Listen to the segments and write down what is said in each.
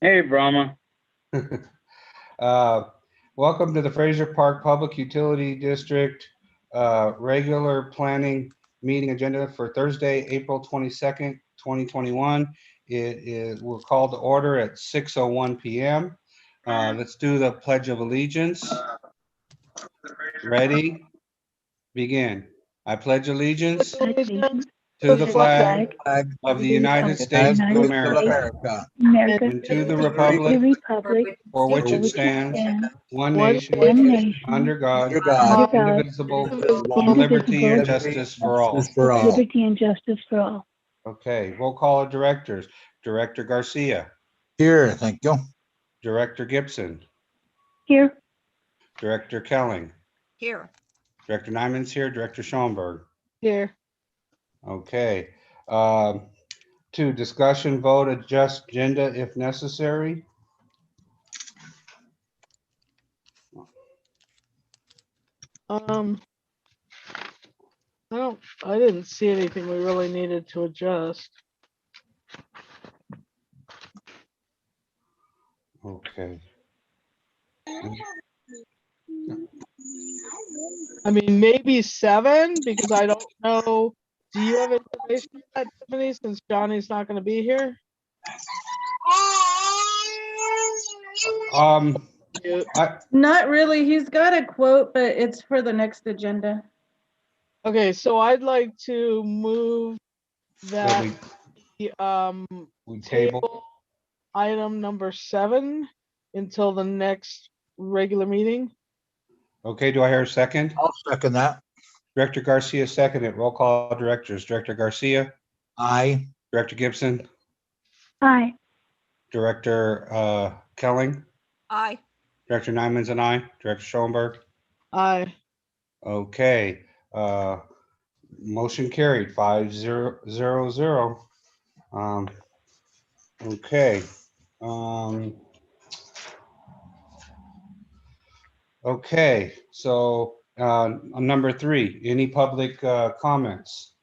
Hey, Brahma. Uh, Welcome to the Fraser Park Public Utility District regular planning meeting agenda for Thursday, April 22nd, 2021. We're called to order at 6:01 p.m. Let's do the Pledge of Allegiance. Ready? Begin. I pledge allegiance Allegiance to the flag flag of the United States of United America America, and to the the republic republic for which for it which it stands, stands, one One nation, one nation, under God, under God, indivisible, with indivisible, liberty and justice for all. with liberty and justice for all. Okay, roll call of directors. Director Garcia, Here, thank you. Director Gibson, Here, Director Kelling, Here. Director Nyman's here, Director Schoenberg. Here. Okay. To discussion, vote, adjust agenda if necessary. I didn't see anything we really needed to adjust. Okay. I mean, maybe 7 because I don't know. Do you have information on that, Tiffany, since Johnny's not going to be here? You- Not really. He's got a quote, but it's for the next agenda. Okay, so I'd like to move that we table. table item number 7 until the next regular meeting. Okay, do I hear a second? I'll second that. Director Garcia seconded. Roll call directors. Director Garcia, Aye. Director Gibson, aye. Director Kelling, Aye. Director Nyman's and I, Director Schoenberg. Aye. Okay, motion carried 5-0-0. Okay. Okay, so on number 3, any public comments?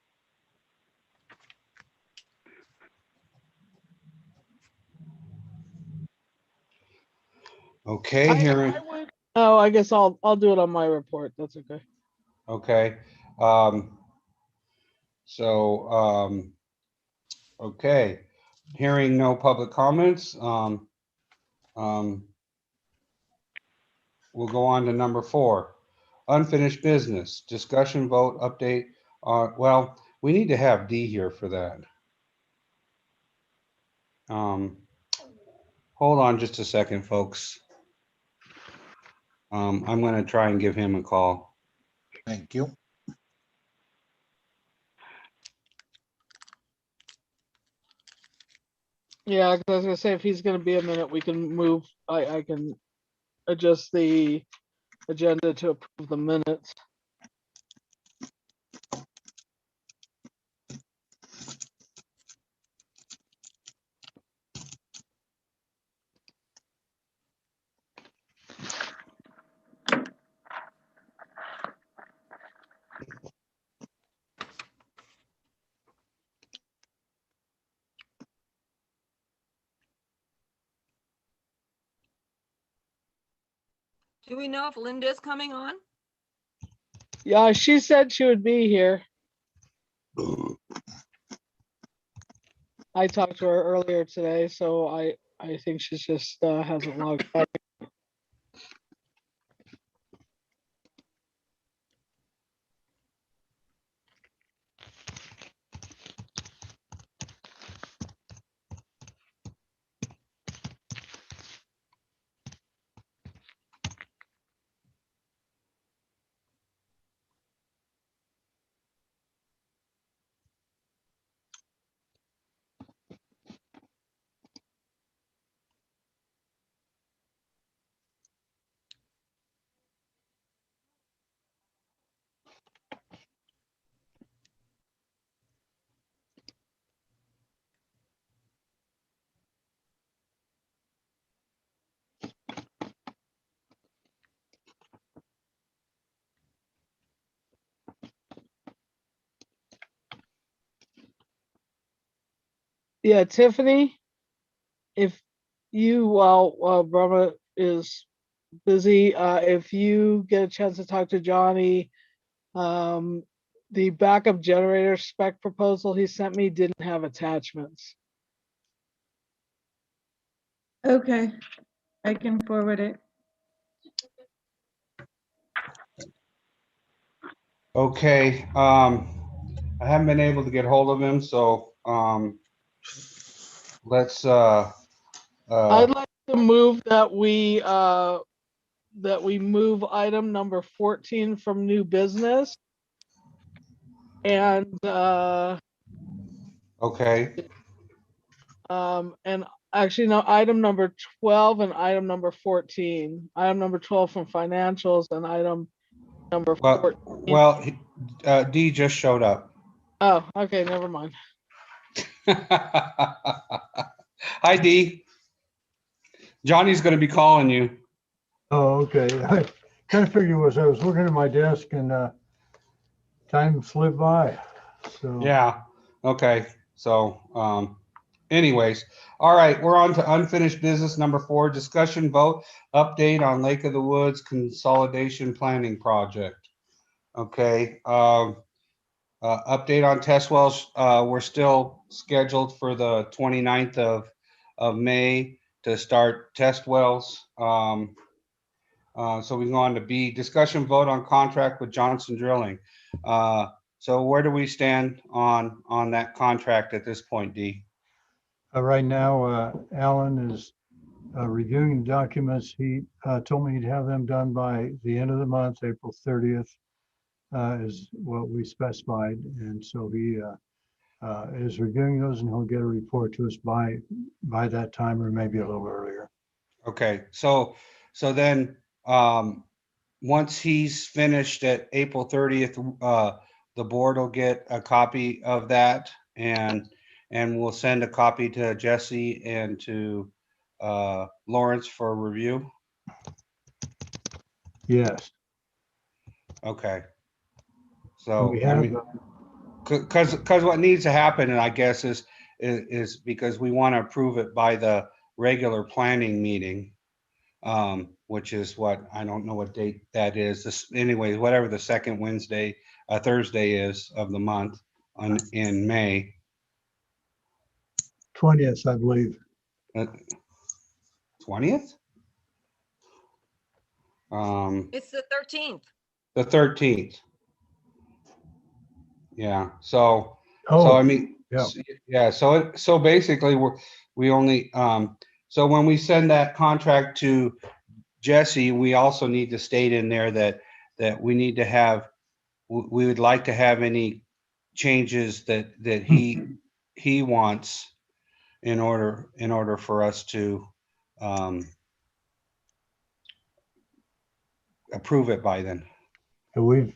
Okay, hearing. Oh, I guess I'll do it on my report. That's okay. Okay. Okay, hearing no public comments, we'll go on to number 4, unfinished business, discussion vote update. Well, we need to have D here for that. Hold on just a second, folks. I'm going to try and give him a call. Thank you. Yeah, 'cause I was gonna say if he's gonna be a minute, we can move. I can adjust the agenda to approve the minutes. Do we know if Linda's coming on? Yeah, she said she would be here. I talked to her earlier today, so I think she's just hasn't logged back. Yeah, Tiffany, if while Brahma is busy, if you get a chance to talk to Johnny, the backup generator spec proposal he sent me didn't have attachments. Okay, I can forward it. Okay, I haven't been able to get hold of him, so, let's, I'd like to move that we move item number 14 from new business. And okay, and actually no, item number 12 and item number 14. Item number 12 from financials and item number 14. well, D just showed up. Oh, okay, never mind. Hi, D. Johnny's gonna be calling you. Oh, okay. I kind of figured I was looking at my desk and time slipped by. So Yeah, okay, so, anyways, all right, we're on to unfinished business number 4, discussion vote, update on Lake of the Woods Consolidation Planning Project. Okay, update on test wells, we're still scheduled for the 29th of May to start test wells. So we go on to B, discussion vote on contract with Johnson Drilling. So where do we stand on that contract at this point, D? right now, Alan is reviewing the documents. He told me he'd have them done by the end of the month, April 30th is what we specified. And so he is reviewing those and he'll get a report to us by that time or maybe a little earlier. Okay, so then, once he's finished at April 30th, the board will get a copy of that and we'll send a copy to Jesse and to Lawrence for review. Yes. Okay. So, We I have, mean, because what needs to happen, and I guess is because we want to approve it by the regular planning meeting, which is what, I don't know what date that is. This, anyways, whatever the second Wednesday, Thursday is of the month in May. 20th, I believe. 20th? It's the 13th. The 13th. Yeah, so I Oh, mean, yeah. yeah, so basically we only, so when we send that contract to Jesse, we also need to state in there that we need to have, we would like to have any changes that he wants in order for us to approve it by then. We've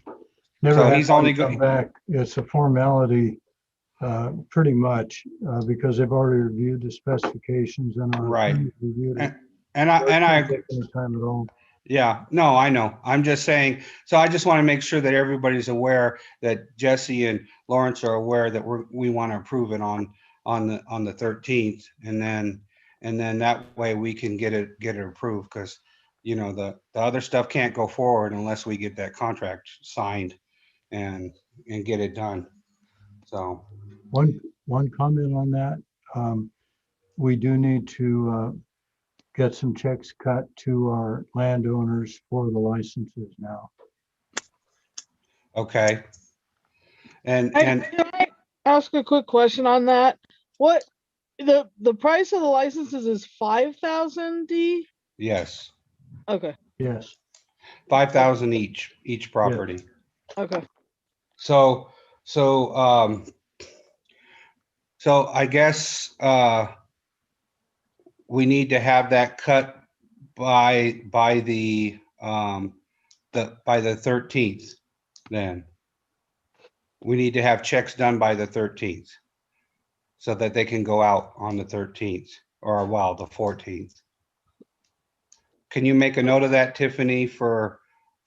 never So had he's one only come go- back. It's a formality, pretty much, because they've already reviewed the specifications and our Right. attorneys reviewed it. And I So it shouldn't agree. take any time at all. Yeah, no, I know. I'm just saying, so I just want to make sure that everybody's aware that Jesse and Lawrence are aware that we want to approve it on the 13th. And then that way we can get it approved, because you know, the other stuff can't go forward unless we get that contract signed and get it done. So, One comment on that. We do need to get some checks cut to our landowners for the licenses now. okay. And Can I ask a quick question on that? What the price of the licenses is 5,000 D? yes, Okay, Yes. 5,000 each property. okay. So I guess we need to have that cut by the 13th. Then we need to have checks done by the 13th so that they can go out on the 13th or well, the 14th. Can you make a note of that, Tiffany, for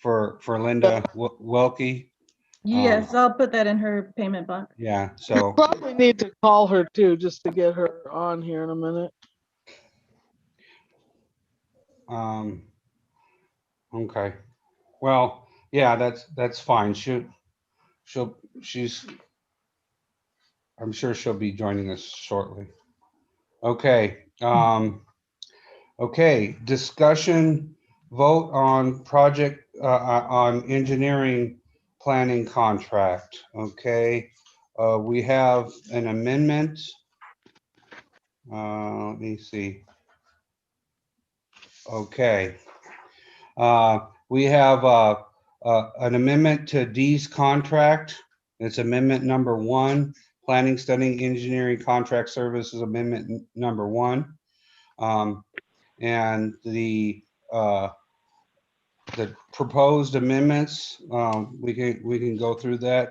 Linda Wilkie? Yes, I'll put that in her payment box. Yeah, You so, probably need to call her too, just to get her on here in a minute. Okay, well, yeah, that's fine. She's, I'm sure she'll be joining us shortly. Okay, okay, discussion, vote on project, on engineering planning contract, okay? We have an amendment. Let me see. Okay. We have an amendment to D's contract. It's amendment number 1, planning, studying, engineering contract services amendment number 1. And the proposed amendments, we can go through that.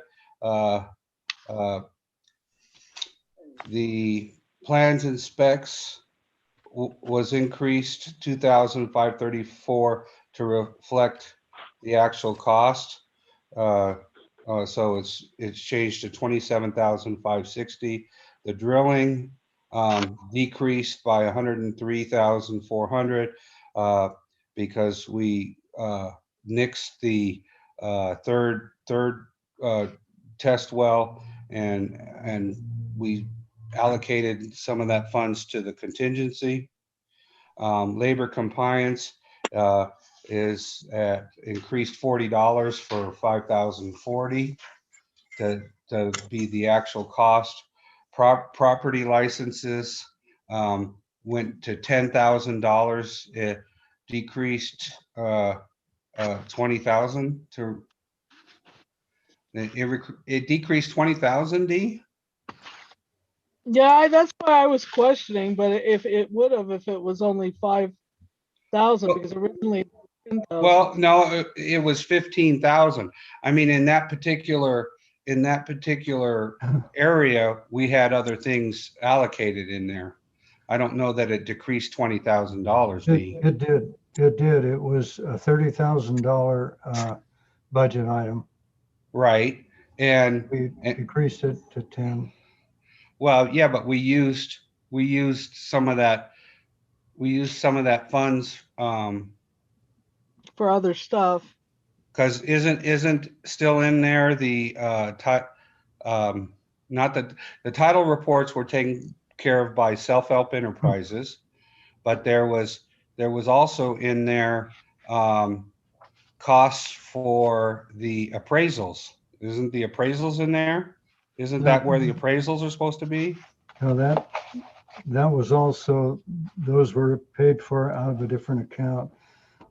The plans and specs was increased 2,534 to reflect the actual cost. So it's changed to 27,560. The drilling decreased by 103,400 because we nixed the third test well, and we allocated some of that funds to the contingency. Labor compliance is at increased $40 for 5,040 to be the actual cost. Property licenses went to $10,000. It decreased 20,000 to it decreased 20,000, D? Yeah, that's why I was questioning, but if it would have, if it was only 5,000, because originally 10,000. Well, no, it was 15,000. I mean, in that particular area, we had other things allocated in there. I don't know that it decreased $20,000, D. It did. It did. It was a $30,000 budget item. Right. And We increased it to 10. well, yeah, but we used some of that. We used some of that funds For other stuff. because isn't still in there the not that the title reports were taken care of by Self-Help Enterprises, but there was also in there costs for the appraisals. Isn't the appraisals in there? Isn't that where the appraisals are supposed to be? Now that was also, those were paid for out of a different account.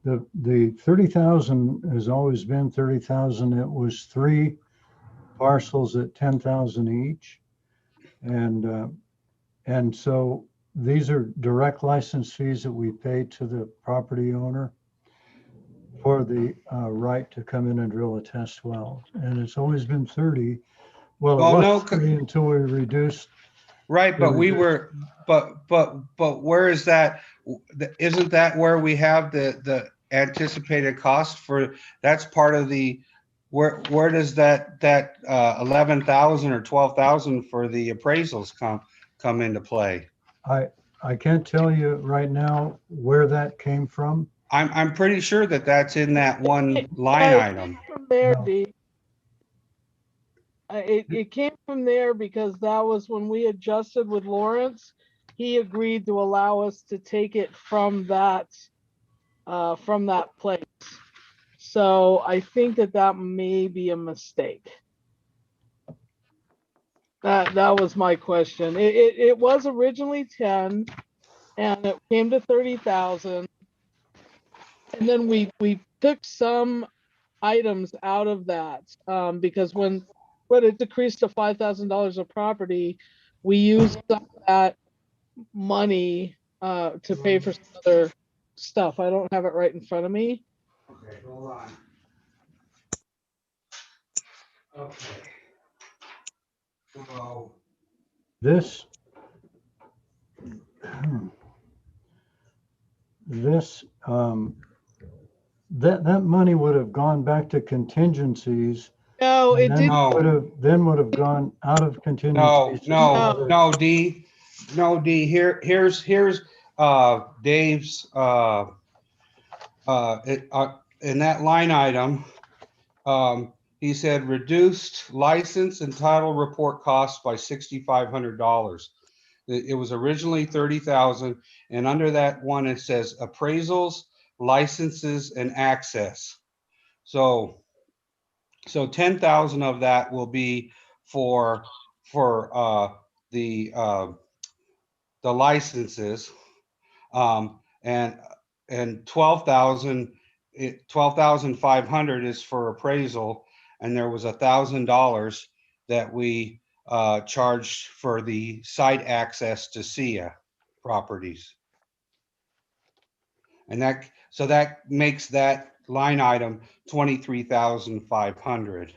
The 30,000 has always been 30,000. It was 3 parcels at 10,000 each. And so these are direct license fees that we pay to the property owner for the right to come in and drill a test well. And it's always been 30. Well, Well, it no, was 30 until we reduced. Right, but we were, but where is that? Isn't that where we have the anticipated cost for, that's part of the, where does that 11,000 or 12,000 for the appraisals come into play? I can't tell you right now where that came from. I'm pretty sure that that's in that one line item. From there, No. D. It came from there because that was when we adjusted with Lawrence. He agreed to allow us to take it from that place. So I think that may be a mistake. That was my question. It was originally 10, and it came to 30,000. And then we took some items out of that because when it decreased to $5,000 of property, we used some of that money to pay for some other stuff. I don't have it right in front of me. Okay, hold on. Okay. So, This that money would have gone back to contingencies. No, it and didn't. Would have gone out of contingencies. no, D. No, D. Here's Dave's in that line item, he said reduced license and title report costs by $6,500. It was originally 30,000, and under that one, it says appraisals, licenses, and access. So 10,000 of that will be for the licenses. And 12,500 is for appraisal, and there was $1,000 that we charged for the site access to SIA properties. And that makes that line item 23,500.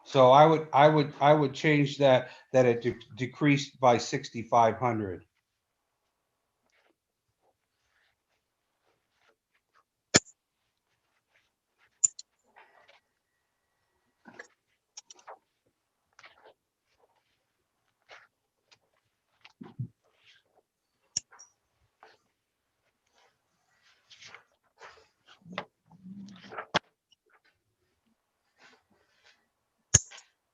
So I would change that it decreased by 6,500.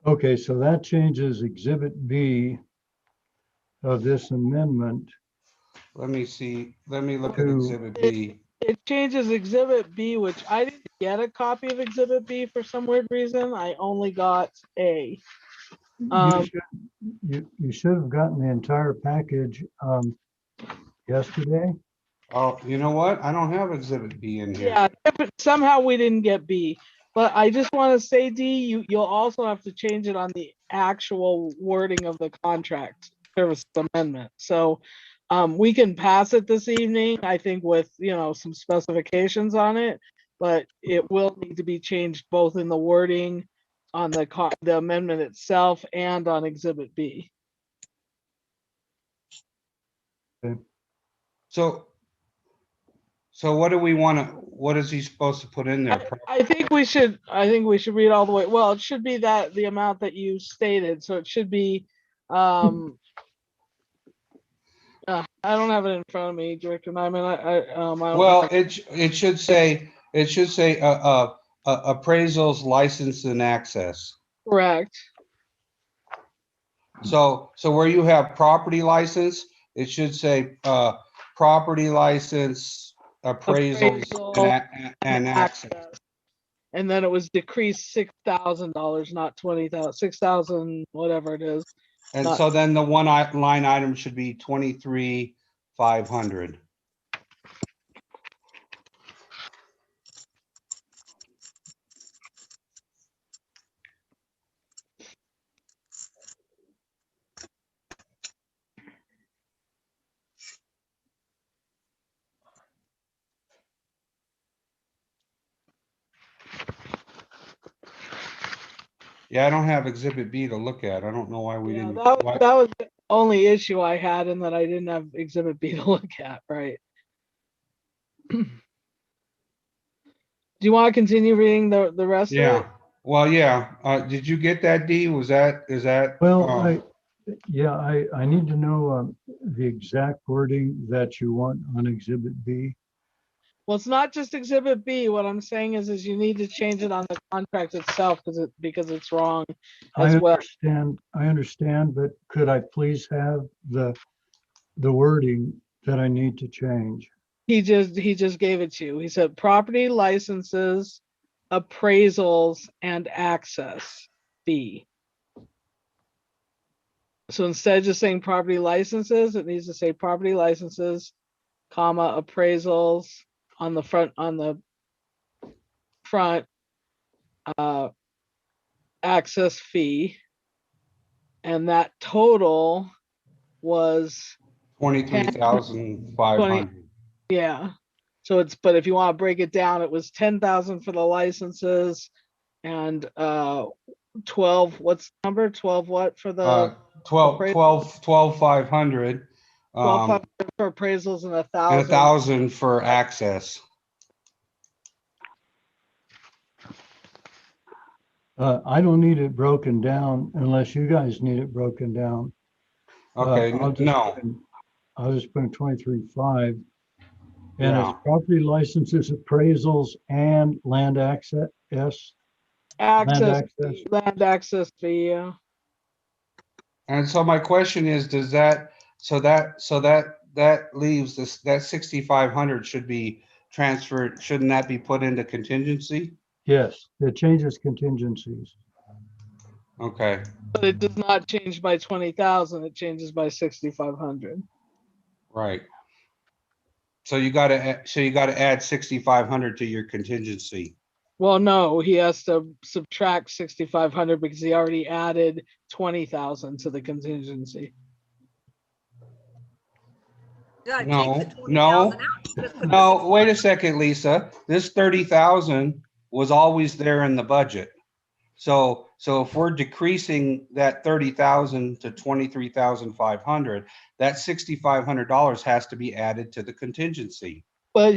Okay, so that changes Exhibit B of this amendment. Let me see. Let me look at To- Exhibit B. It changes Exhibit B, which I didn't get a copy of Exhibit B for some weird reason. I only got A. You should have gotten the entire package yesterday. Oh, you know what? I don't have Exhibit B in here. Yeah, but somehow we didn't get B. But I just want to say, D, you'll also have to change it on the actual wording of the contract service amendment. So we can pass it this evening, I think with, some specifications on it, but it will need to be changed both in the wording on the amendment itself and on Exhibit B. So what do we want to, what is he supposed to put in there? I think we should read all the way. Well, it should be that the amount that you stated. So it should be, I don't have it in front of me, Director Nyman. I don't Well, have- it should say appraisals, license, and access. Correct. So where you have property license, it should say property license, appraisals, Appraisal and access. And then it was decreased $6,000, not 20,000, 6,000, whatever it is. And so then the one line item should be 23,500. Yeah, I don't have Exhibit B to look at. I don't know why we Yeah, didn't. that why- was the only issue I had, and that I didn't have Exhibit B to look at, right? Do you want to continue reading the rest of it? Yeah, well, yeah. Did you get that, D? Is that? Well, I need to know the exact wording that you want on Exhibit B. Well, it's not just Exhibit B. What I'm saying is you need to change it on the contract itself because it's wrong as well. I understand, but could I please have the wording that I need to change? He just gave it to you. He said property licenses, appraisals, and access fee. So instead of just saying property licenses, it needs to say property licenses, comma, appraisals on the front, access fee. And that total was, 23,500. yeah. So but if you want to break it down, it was 10,000 for the licenses and 12, what's the number? 12 what for the 12,500. 12 for appraisals and And 1,000. 1,000 for access. I don't need it broken down unless you guys need it broken down. Okay, I'll just no, put in- I'll just put in 23.5. And it's yeah. property licenses, appraisals, and land access. Yes, Access, access. land access fee, yeah. And so my question is, does that, that leaves this, that 6,500 should be transferred, shouldn't that be put into contingency? Yes, it changes contingencies. Okay, But it does not change by 20,000, it changes by 6,500. right. So you gotta add 6,500 to your contingency. Well, no, he has to subtract 6,500 because he already added 20,000 to the contingency. You gotta take No, the 20,000 no, out. Just put the no, wait a second, Lisa. This 30,000 was always there in the budget. So if we're decreasing that 30,000 to 23,500, that $6,500 has to be added to the contingency. But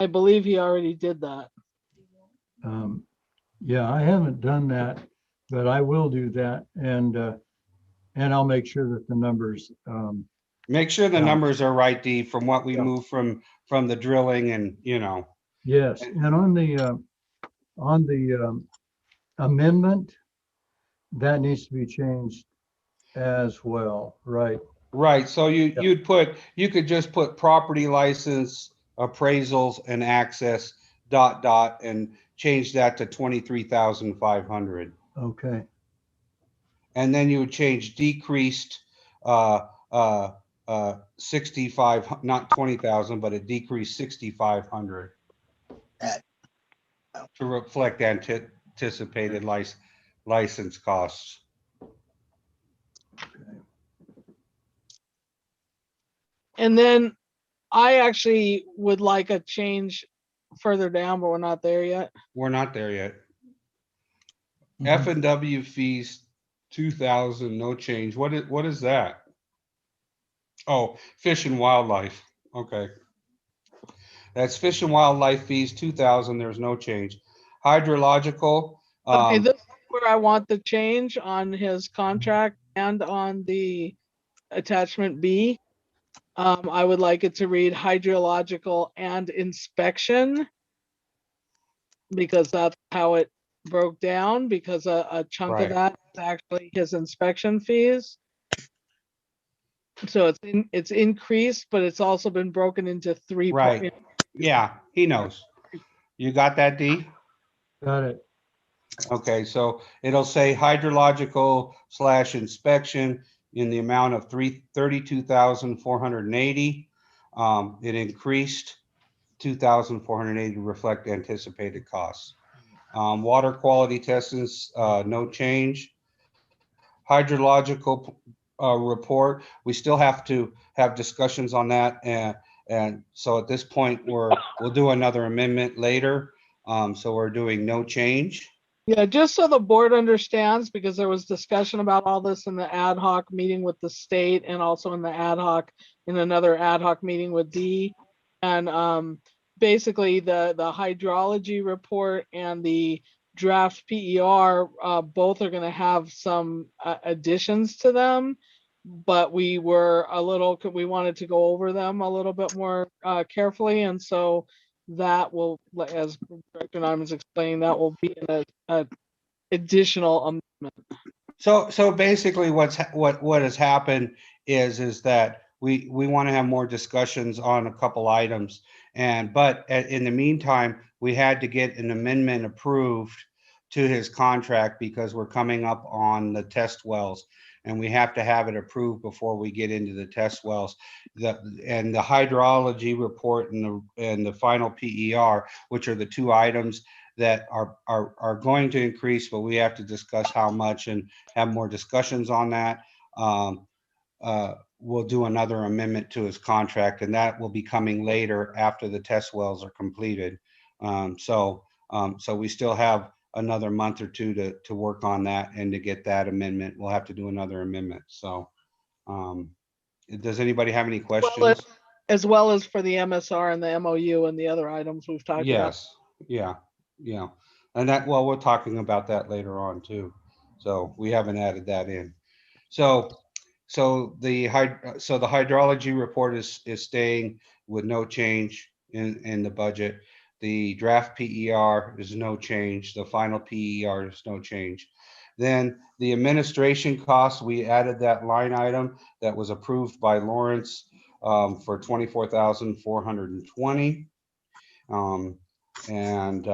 I believe he already did that. Yeah, I haven't done that, but I will do that, and I'll make sure that the numbers. Make sure the Yeah. numbers are right, Dee, from what we Yeah. moved from the drilling and, Yes, and on the amendment, that needs to be changed as well, right? right. So Yeah. you could just put property license, appraisals and access ... and change that to 23,500. Okay, And then you would change decreased 65, not 20,000, but a decreased 6,500 to reflect anticipated license costs. And then I actually would like a change further down, but we're not there yet. We're not there yet. Mhm. F&W fees, 2,000, no change. What is that? Oh, Fish and Wildlife. Okay. That's Fish and Wildlife fees, 2,000. There's no change. Hydrological. Okay, this is where I want the change on his contract and on the attachment B. I would like it to read hydrological and inspection. Because that's how it broke down, because a chunk of Right. that is actually his inspection fees. So it's increased, but it's also been broken into three. Right. Yeah, he knows. You got that, Dee? got it. Okay, so it'll say hydrological / inspection in the amount of 32,480. It increased 2,480 to reflect anticipated costs. Water quality testings, no change. Hydrological report, we still have to have discussions on that, and so at this point we'll do another amendment later. So we're doing no change. Yeah, just so the board understands, because there was discussion about all this in the ad hoc meeting with the state and also in another ad hoc meeting with Dee. And basically the hydrology report and the draft PER, both are gonna have some additions to them. But we wanted to go over them a little bit more carefully, and so that will, as Director Nyman's explaining, that will be an additional amendment. So basically what has happened is that we want to have more discussions on a couple items, but in the meantime, we had to get an amendment approved to his contract because we're coming up on the test wells, and we have to have it approved before we get into the test wells. The hydrology report and the final PER, which are the two items that are going to increase, but we have to discuss how much and have more discussions on that. We'll do another amendment to his contract, and that will be coming later after the test wells are completed. So we still have another month or two to work on that and to get that amendment. We'll have to do another amendment. So does anybody have any questions? As well as for the MSR and the MOU and the other items we've talked about. Yes, yeah. Yeah, and that, well, we're talking about that later on too. So we haven't added that in. So, so the hydrology report is staying with no change in the budget. The draft PER is no change. The final PER is no change. Then the administration costs, we added that line item that was approved by Lawrence for 24,420. Um, and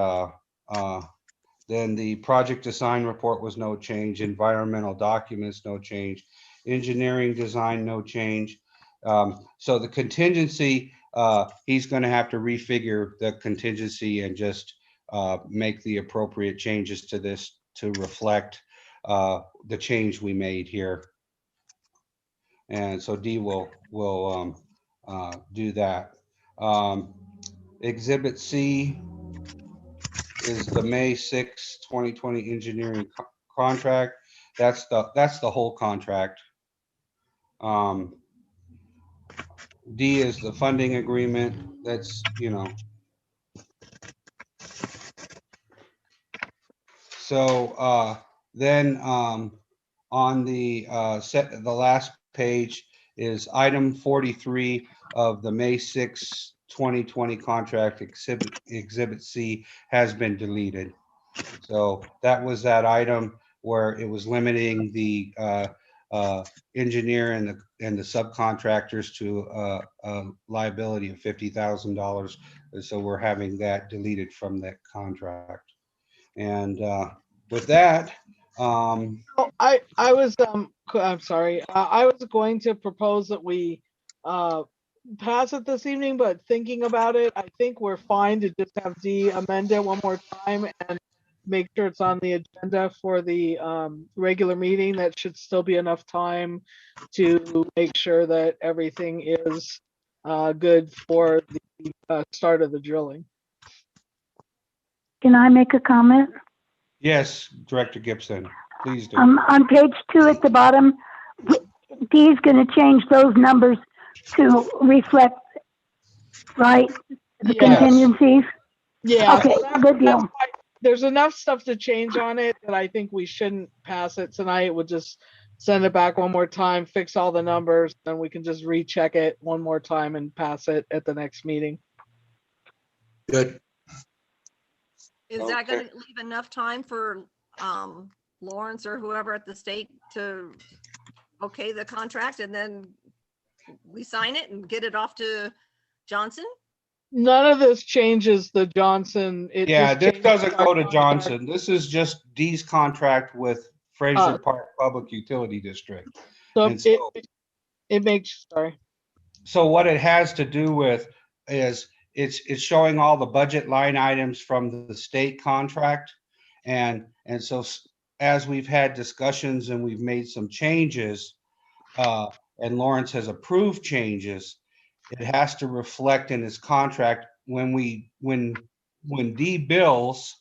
then the project design report was no change, environmental documents, no change, engineering design, no change. So the contingency, he's gonna have to refigure the contingency and just make the appropriate changes to this to reflect the change we made here. And so Dee will do that. Exhibit C is the May 6, 2020 engineering contract. That's the whole contract. D is the funding agreement. That's, you know. So then on the the last page is item 43 of the May 6, 2020 contract. Exhibit C has been deleted. So that was that item where it was limiting the engineer and the subcontractors to a liability of $50,000. So we're having that deleted from that contract. And with that, Oh, I'm sorry. I was going to propose that we pass it this evening, but thinking about it, I think we're fine to just have Dee amend it one more time and make sure it's on the agenda for the regular meeting. That should still be enough time to make sure that everything is good for the start of the drilling. Can I make a comment? yes, Director Gibson, please do. On page 2 at the bottom, Dee's going to change those numbers to reflect, right, the Yes. contingencies? Yeah. Okay, good deal. That's why there's enough stuff to change on it that I think we shouldn't pass it tonight. We'll just send it back one more time, fix all the numbers, then we can just recheck it one more time and pass it at the next meeting. Good. Is that Okay. gonna leave enough time for Lawrence or whoever at the state to okay the contract and then we sign it and get it off to Johnson? None of this changes the Johnson. It Yeah, just this changes doesn't our go to contract. Johnson. This is just Dee's contract with Fraser Park Public Utility District. So And so- it makes, sorry. So what it has to do with is it's showing all the budget line items from the state contract. And so as we've had discussions and we've made some changes, and Lawrence has approved changes, it has to reflect in his contract when Dee bills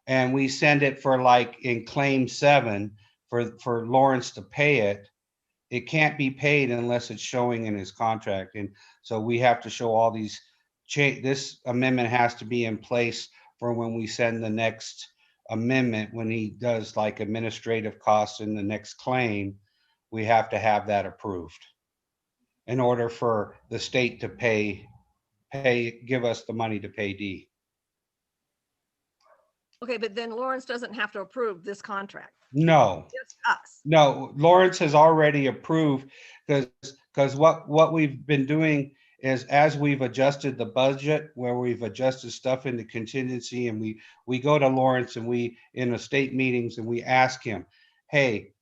and we send it for like in claim 7 for Lawrence to pay it. It can't be paid unless it's showing in his contract. And so we have to show all these this amendment has to be in place for when we send the next amendment, when he does like administrative costs in the next claim, we have to have that approved in order for the state to give us the money to pay Dee. Okay, but then Lawrence doesn't have to approve this contract, No. just us. No, Lawrence has already approved because what we've been doing is as we've adjusted the budget, where we've adjusted stuff into contingency, and we go to Lawrence and we in the state meetings and we ask him, hey,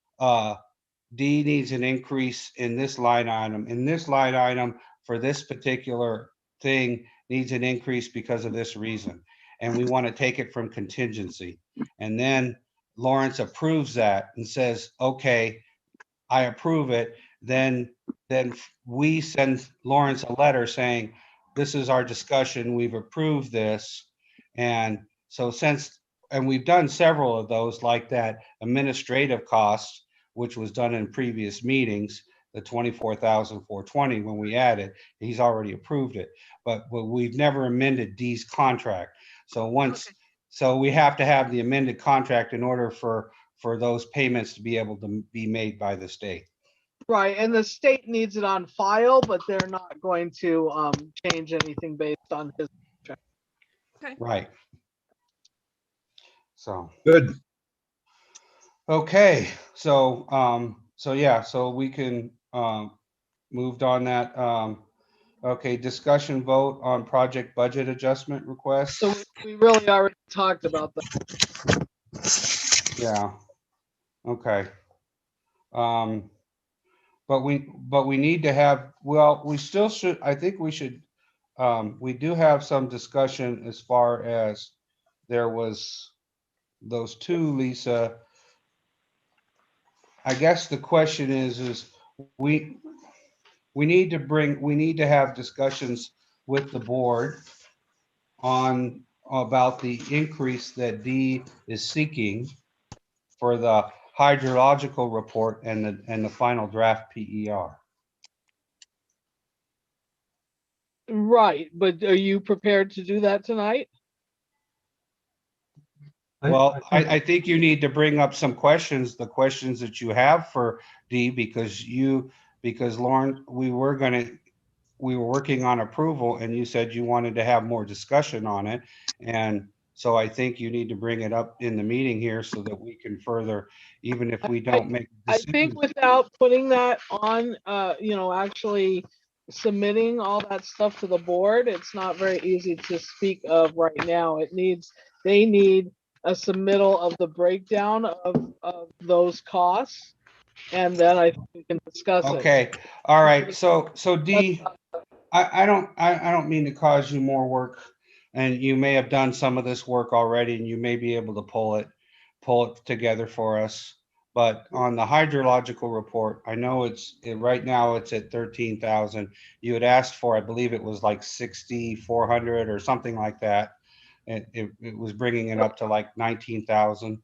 D needs an increase in this line item. In this line item for this particular thing needs an increase because of this reason. And we want to take it from contingency. And then Lawrence approves that and says, okay, I approve it. Then we send Lawrence a letter saying, this is our discussion, we've approved this. And so and we've done several of those like that administrative costs, which was done in previous meetings, the 24,420 when we added, he's already approved it. But we've never amended Dee's contract. So once, Okay. So we have to have the amended contract in order for those payments to be able to be made by the state. Right, and the state needs it on file, but they're not going to change anything based on his. Right. So, Good. okay, so, so yeah, so we can, moved on that. Okay, discussion vote on project budget adjustment request. So we really already talked about that. Yeah, okay. But we need to have, well, we still should, I think we should, we do have some discussion as far as there was those two, Lisa. I guess the question is we need to have discussions with the board on, about the increase that D is seeking for the hydrological report and the final draft PER. Right, but are you prepared to do that tonight? Well, think- I think you need to bring up some questions, the questions that you have for D, because Lauren, we were working on approval and you said you wanted to have more discussion on it. And so I think you need to bring it up in the meeting here so that we can further, even if we don't make. I think without putting that on, actually submitting all that stuff to the board, it's not very easy to speak of right now. They need a submittal of the breakdown of those costs. And then I think we can discuss it. Okay, all right, so D, I don't mean to cause you more work, and you may have done some of this work already and you may be able to pull it together for us. But on the hydrological report, I know right now it's at 13,000. You had asked for, I believe it was like 6,400 or something like that. It was bringing it up to like 19,000.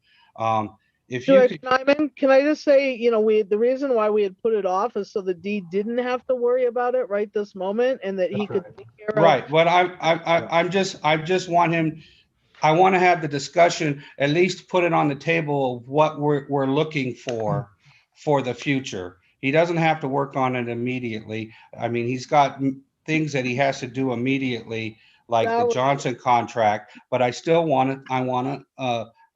If you Director could, Nyman, can I just say, the reason why we had put it off is so the D didn't have to worry about it right this moment, and that he That's could right. take care of. right, what I just want him, I want to have the discussion, at least put it on the table of what we're looking for the future. He doesn't have to work on it immediately. I mean, he's got things that he has to do immediately, like That the was- Johnson contract, but I still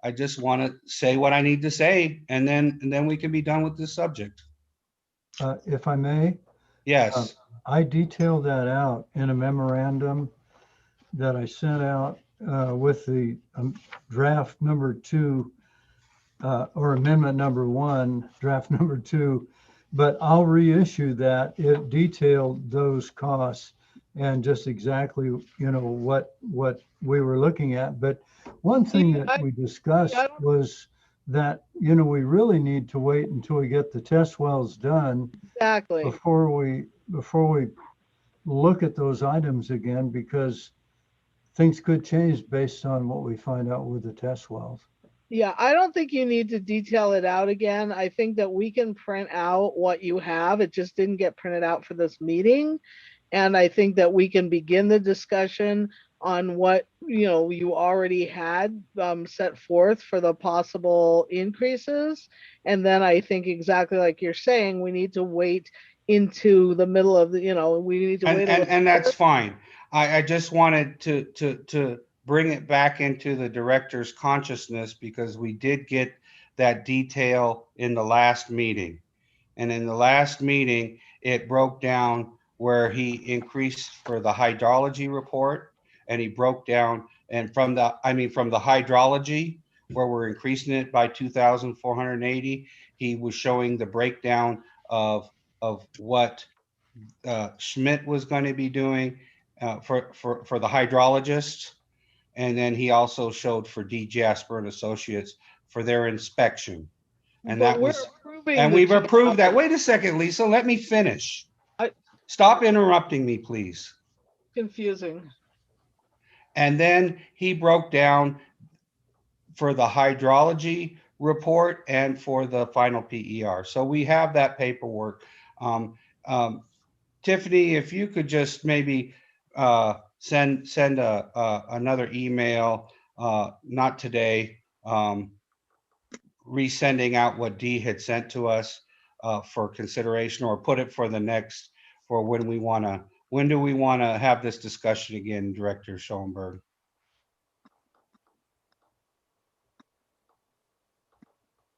I just want to say what I need to say, and then we can be done with this subject. If I may, Yes, I detailed that out in a memorandum that I sent out with the draft number 2 or amendment number 1, draft number 2, but I'll reissue that. It detailed those costs and just exactly, what we were looking at. But one thing that we discussed was that, we really need to wait until we get the test wells done Exactly. before we look at those items again, because things could change based on what we find out with the test wells. Yeah, I don't think you need to detail it out again. I think that we can print out what you have. It just didn't get printed out for this meeting. And I think that we can begin the discussion on what, you already had set forth for the possible increases. And then I think exactly like you're saying, we need to wait into the middle of the, we need to wait. and that's fine. I just wanted to bring it back into the director's consciousness, because we did get that detail in the last meeting. And in the last meeting, it broke down where he increased for the hydrology report, and he broke down, and from the hydrology, where we're increasing it by 2,480, he was showing the breakdown of what Schmidt was going to be doing for the hydrologists. And then he also showed for D. Jasper and Associates for their inspection. And But that we're was, approving and the we've change. approved that. Wait a second, Lisa, let me finish. Stop interrupting me, please. Confusing. And then he broke down for the hydrology report and for the final PER. So we have that paperwork. Tiffany, if you could just maybe send another email not today, resending out what Dee had sent to us for consideration, or put it for the next, for when do we want to have this discussion again, Director Schoenberg?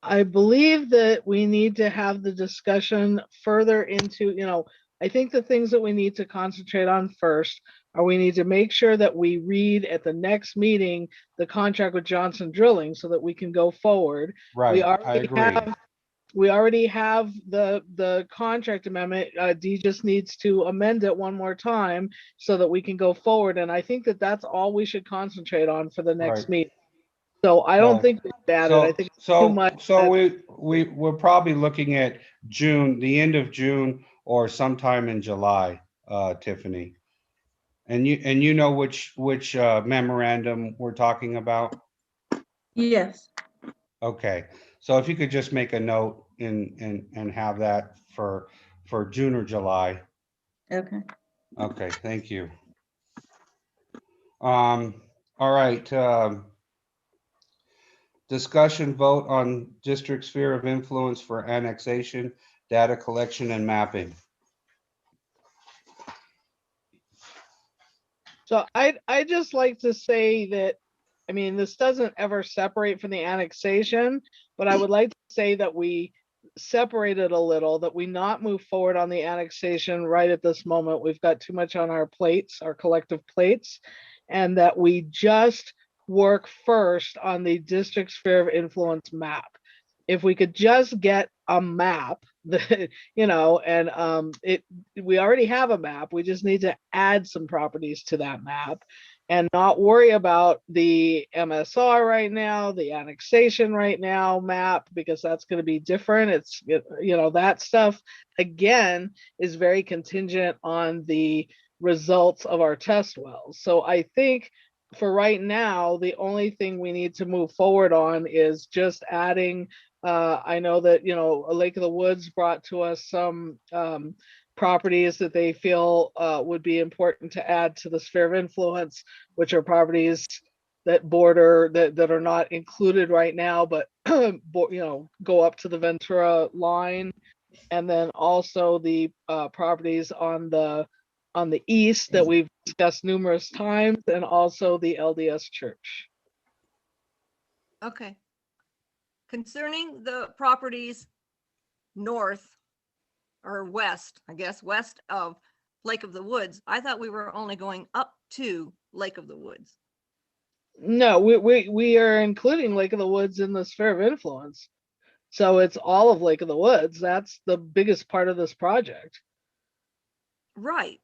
I believe that we need to have the discussion further into, I think the things that we need to concentrate on first are we need to make sure that we read at the next meeting the contract with Johnson Drilling so that we can go forward. Right, I agree. We already have the contract amendment. Dee just needs to amend it one more time so that we can go forward. And I think that that's all we should concentrate on for the next Right. meeting. So I don't think we've added. I think it's too much. So we're probably looking at June, the end of June or sometime in July, Tiffany. And you know which memorandum we're talking about? Yes. Okay, so if you could just make a note and have that for June or July. Okay. Okay, thank you. All right. Discussion vote on district sphere of influence for annexation, data collection and mapping. So I just like to say that, I mean, this doesn't ever separate from the annexation, but I would like to say that we separate it a little, that we not move forward on the annexation right at this moment. We've got too much on our plates, our collective plates, and that we just work first on the district sphere of influence map. If we could just get a map, that, and we already have a map. We just need to add some properties to that map and not worry about the MSR right now, the annexation right now map, because that's going to be different. It's, that stuff again is very contingent on the results of our test wells. So I think for right now, the only thing we need to move forward on is just adding, I know that, Lake of the Woods brought to us some properties that they feel would be important to add to the sphere of influence, which are properties that border, that are not included right now, but, go up to the Ventura line. And then also the properties on the east that we've discussed numerous times, and also the LDS Church. Okay. Concerning the properties north or west, I guess, west of Lake of the Woods, I thought we were only going up to Lake of the Woods. No, we are including Lake of the Woods in the sphere of influence. So it's all of Lake of the Woods. That's the biggest part of this project. Right.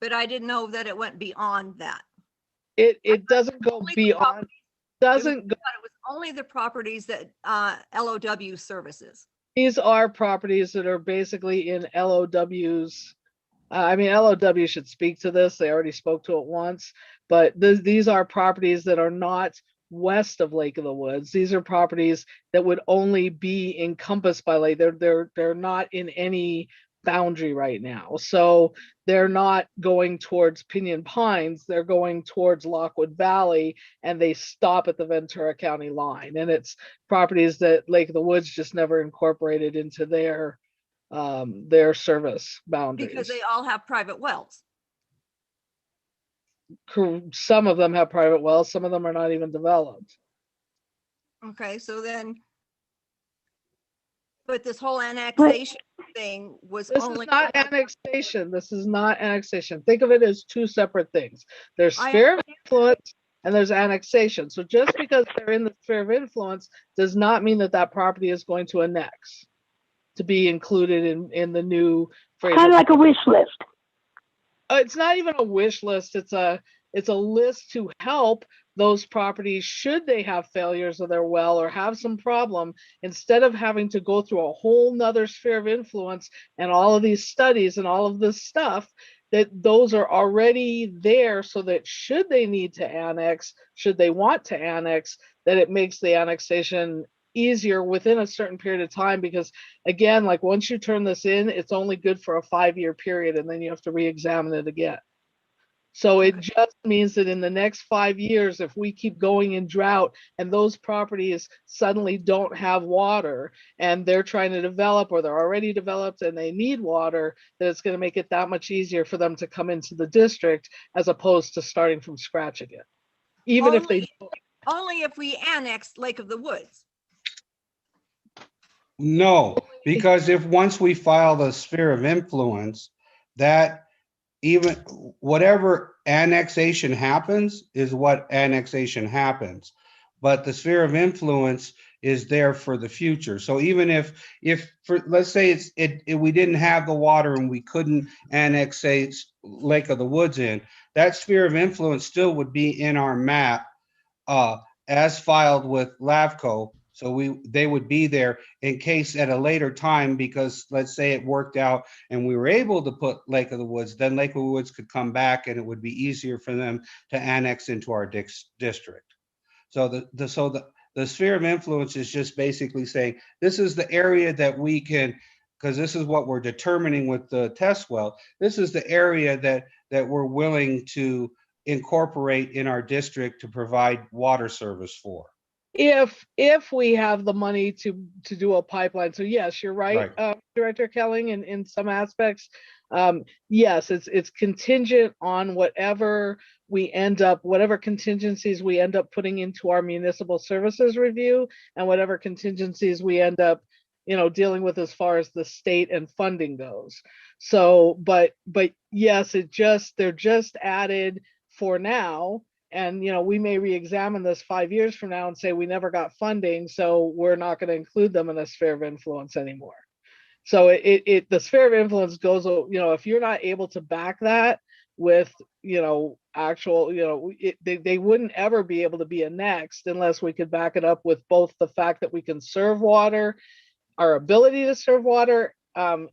But I didn't know that it went beyond that. It doesn't go Only the beyond, properties- doesn't go. It was only the properties that LOW services. These are properties that are basically in LOW's. I mean, LOW should speak to this. They already spoke to it once, but these are properties that are not west of Lake of the Woods. These are properties that would only be encompassed by Lake. They're not in any boundary right now. So they're not going towards Pinyon Pines. They're going towards Lockwood Valley, and they stop at the Ventura County line. And it's properties that Lake of the Woods just never incorporated into their service boundaries. Because they all have private wells. Some of them have private wells, some of them are not even developed. Okay, so then, but this whole annexation thing was This only. is not annexation. This is not annexation. Think of it as two separate things. There's I sphere of influence and there's annexation. So just because they're in the sphere of influence does not mean that that property is going to annex to be included in the new phrase. Kind of like a wish list. It's not even a wish list. It's a list to help those properties should they have failures of their well or have some problem, instead of having to go through a whole nother sphere of influence and all of these studies and all of this stuff, that those are already there, so that should they need to annex, should they want to annex, that it makes the annexation easier within a certain period of time. Because again, like once you turn this in, it's only good for a 5-year period, and then you have to re-examine it again. So it just means that in the next 5 years, if we keep going in drought and those properties suddenly don't have water and they're trying to develop or they're already developed and they need water, that it's going to make it that much easier for them to come into the district as opposed to starting from scratch again. Even if they, Only if we annex Lake of the Woods. No, because if once we file the sphere of influence, that even whatever annexation happens is what annexation happens. But the sphere of influence is there for the future. So even if for, let's say we didn't have the water and we couldn't annex say Lake of the Woods in, that sphere of influence still would be in our map as filed with LAVCO. So they would be there in case at a later time, because let's say it worked out and we were able to put Lake of the Woods, then Lake of the Woods could come back and it would be easier for them to annex into our district. So the sphere of influence is just basically saying, this is the area that we can, because this is what we're determining with the test well, this is the area that we're willing to incorporate in our district to provide water service for. if we have the money to do a pipeline. So yes, you're right, Director Kelling, in some aspects. Yes, it's contingent on whatever contingencies we end up putting into our municipal services review and whatever contingencies we end up, dealing with as far as the state and funding goes. So, but yes, they're just added for now. And, we may re-examine this 5 years from now and say we never got funding, so we're not going to include them in the sphere of influence anymore. So the sphere of influence goes, if you're not able to back that with, actual, they wouldn't ever be able to be annexed unless we could back it up with both the fact that we can serve water, our ability to serve water,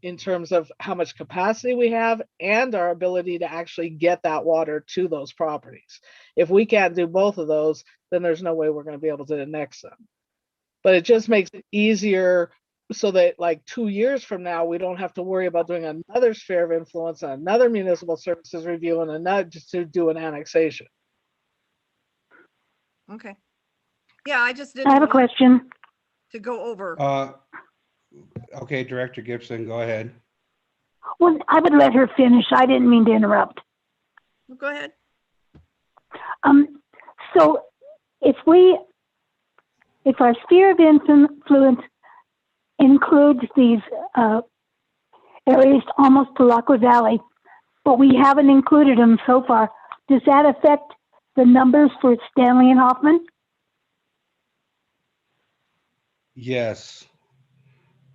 in terms of how much capacity we have, and our ability to actually get that water to those properties. If we can't do both of those, then there's no way we're going to be able to annex them. But it just makes it easier so that like 2 years from now, we don't have to worry about doing another sphere of influence, another municipal services review, and another just to do an annexation. Okay. Yeah, I just didn't I have a want question. to go over. Okay, Director Gibson, go ahead. Well, I would let her finish. I didn't mean to interrupt. Go ahead. So if our sphere of influence includes these areas almost to Lockwood Valley, but we haven't included them so far, does that affect the numbers for Stanley and Hoffman? Yes.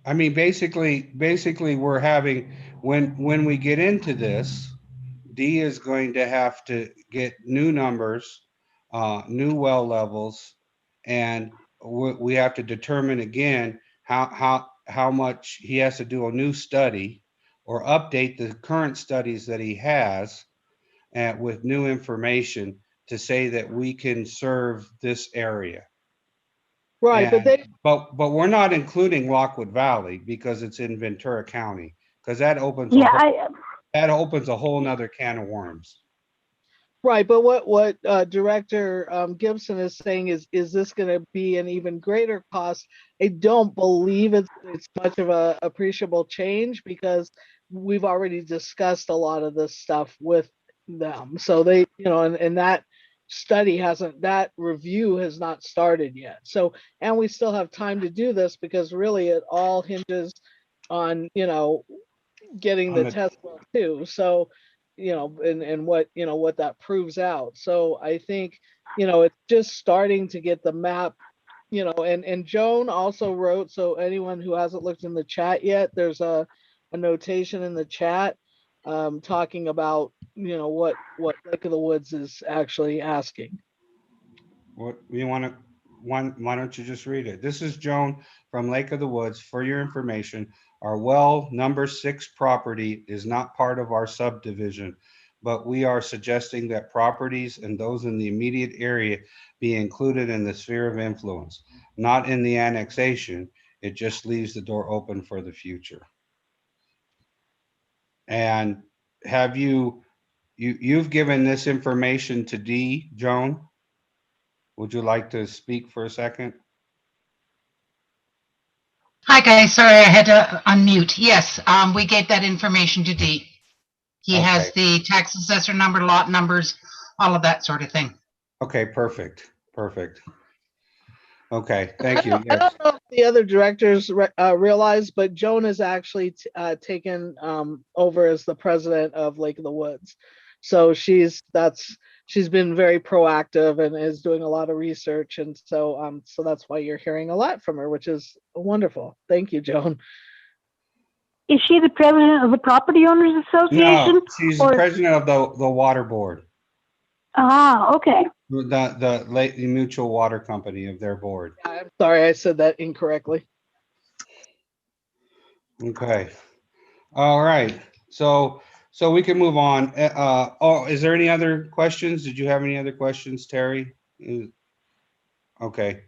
I mean, basically we're having, when we get into this, D is going to have to get new numbers, new well levels, and we have to determine again how much he has to do a new study or update the current studies that he has with new information to say that we can serve this area. Right, but we're not including Lockwood Valley because it's in Ventura County, because that opens a whole nother can of worms. Right, but what Director Gibson is saying is this going to be an even greater cost? I don't believe it's much of a appreciable change because we've already discussed a lot of this stuff with them. So they, and that that review has not started yet. So, and we still have time to do this because really it all hinges on, getting the test well too. So, and what that proves out. So I think, it's just starting to get the map, and Joan also wrote, so anyone who hasn't looked in the chat yet, there's a notation in the chat talking about, what Lake of the Woods is actually asking. What you why don't you just read it? This is Joan from Lake of the Woods. For your information, our well number 6 property is not part of our subdivision, but we are suggesting that properties and those in the immediate area be included in the sphere of influence, not in the annexation. It just leaves the door open for the future. And have you you've given this information to Dee, Joan. Would you like to speak for a second? Hi, guys. Sorry, I had to unmute. Yes, we gave that information to Dee. He has the tax assessor number, lot numbers, all of that sort of thing. Okay, perfect, perfect. Okay, I thank you. don't, I Yes. don't know if the other directors realize, but Joan is actually taken over as the president of Lake of the Woods. So she's been very proactive and is doing a lot of research, and so that's why you're hearing a lot from her, which is wonderful. Thank you, Joan. Is she the president of the Property Owners Association? No, she's the or- president of the water board, Ah, okay. the Lake Mutual Water Company of their board. I'm sorry, I said that incorrectly. Okay. All right. So we can move on. Oh, is there any other questions? Did you have any other questions, Terry? Okay.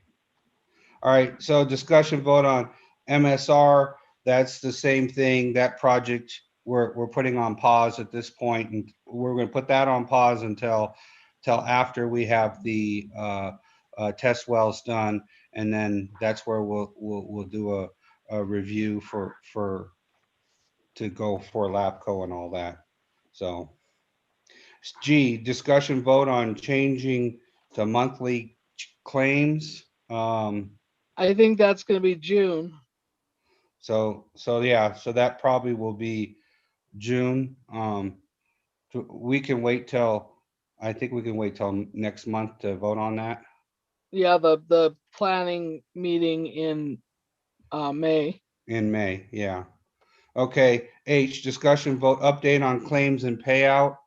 All right. So discussion vote on MSR. That's the same thing. That project we're putting on pause at this point, and we're going to put that on pause until after we have the test wells done, and then that's where we'll do a review to go for LAPCO and all that. So G, discussion vote on changing to monthly claims. I think that's going to be June. So yeah, so that probably will be June. We can wait till, I think we can wait till next month to vote on that. Yeah, the planning meeting in May. In May, yeah. Okay, H, discussion vote update on claims and payout.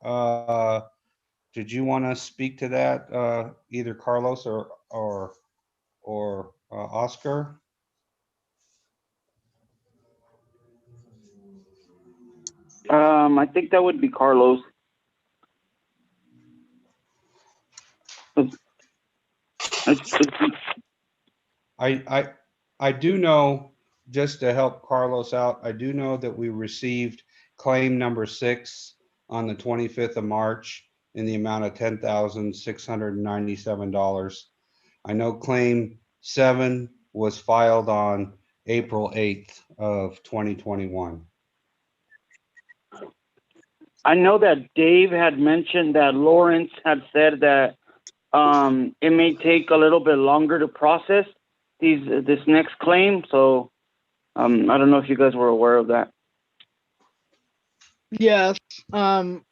Did you want to speak to that, either Carlos or Oscar? I think that would be Carlos. I do know, just to help Carlos out, I do know that we received claim number 6 on the 25th of March in the amount of $10,697. I know claim 7 was filed on April 8th of 2021. I know that Dave had mentioned that Lawrence had said that it may take a little bit longer to process this next claim. So I don't know if you guys were aware of that. Yes,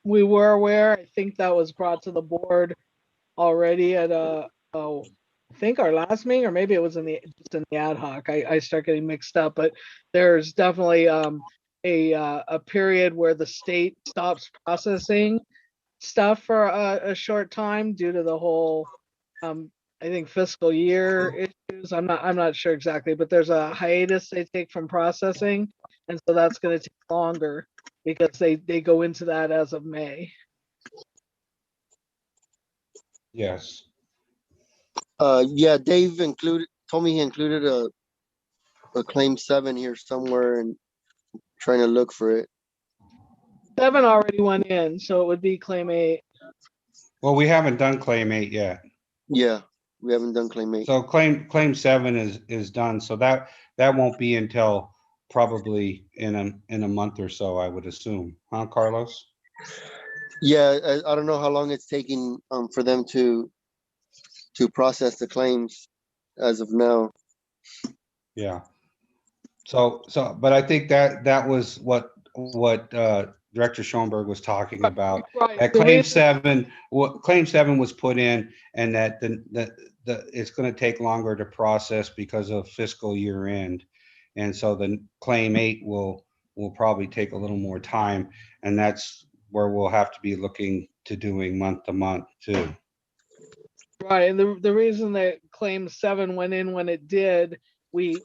we were aware. I think that was brought to the board already at I think our last meeting, or maybe it was just in the ad hoc. I start getting mixed up, but there's definitely a period where the state stops processing stuff for a short time due to the whole I think fiscal year issues. I'm not sure exactly, but there's a hiatus they take from processing, and so that's going to take longer because they go into that as of May. Yes. Yeah, Dave told me he included a claim 7 here somewhere, and trying to look for it. 7 already went in, so it would be claim 8. Well, we haven't done claim 8 yet. Yeah, we haven't done claim 8. So claim 7 is done. So that won't be until probably in a month or so, I would assume. Huh, Carlos? Yeah, I don't know how long it's taking for them to process the claims as of now. Yeah. So, but I think that was what Director Schoenberg was talking about. Right. That claim 7 was put in, and that it's going to take longer to process because of fiscal year end, and so the claim 8 will probably take a little more time, and that's where we'll have to be looking to doing month to month too. Right, and the reason that claim 7 went in when it did, we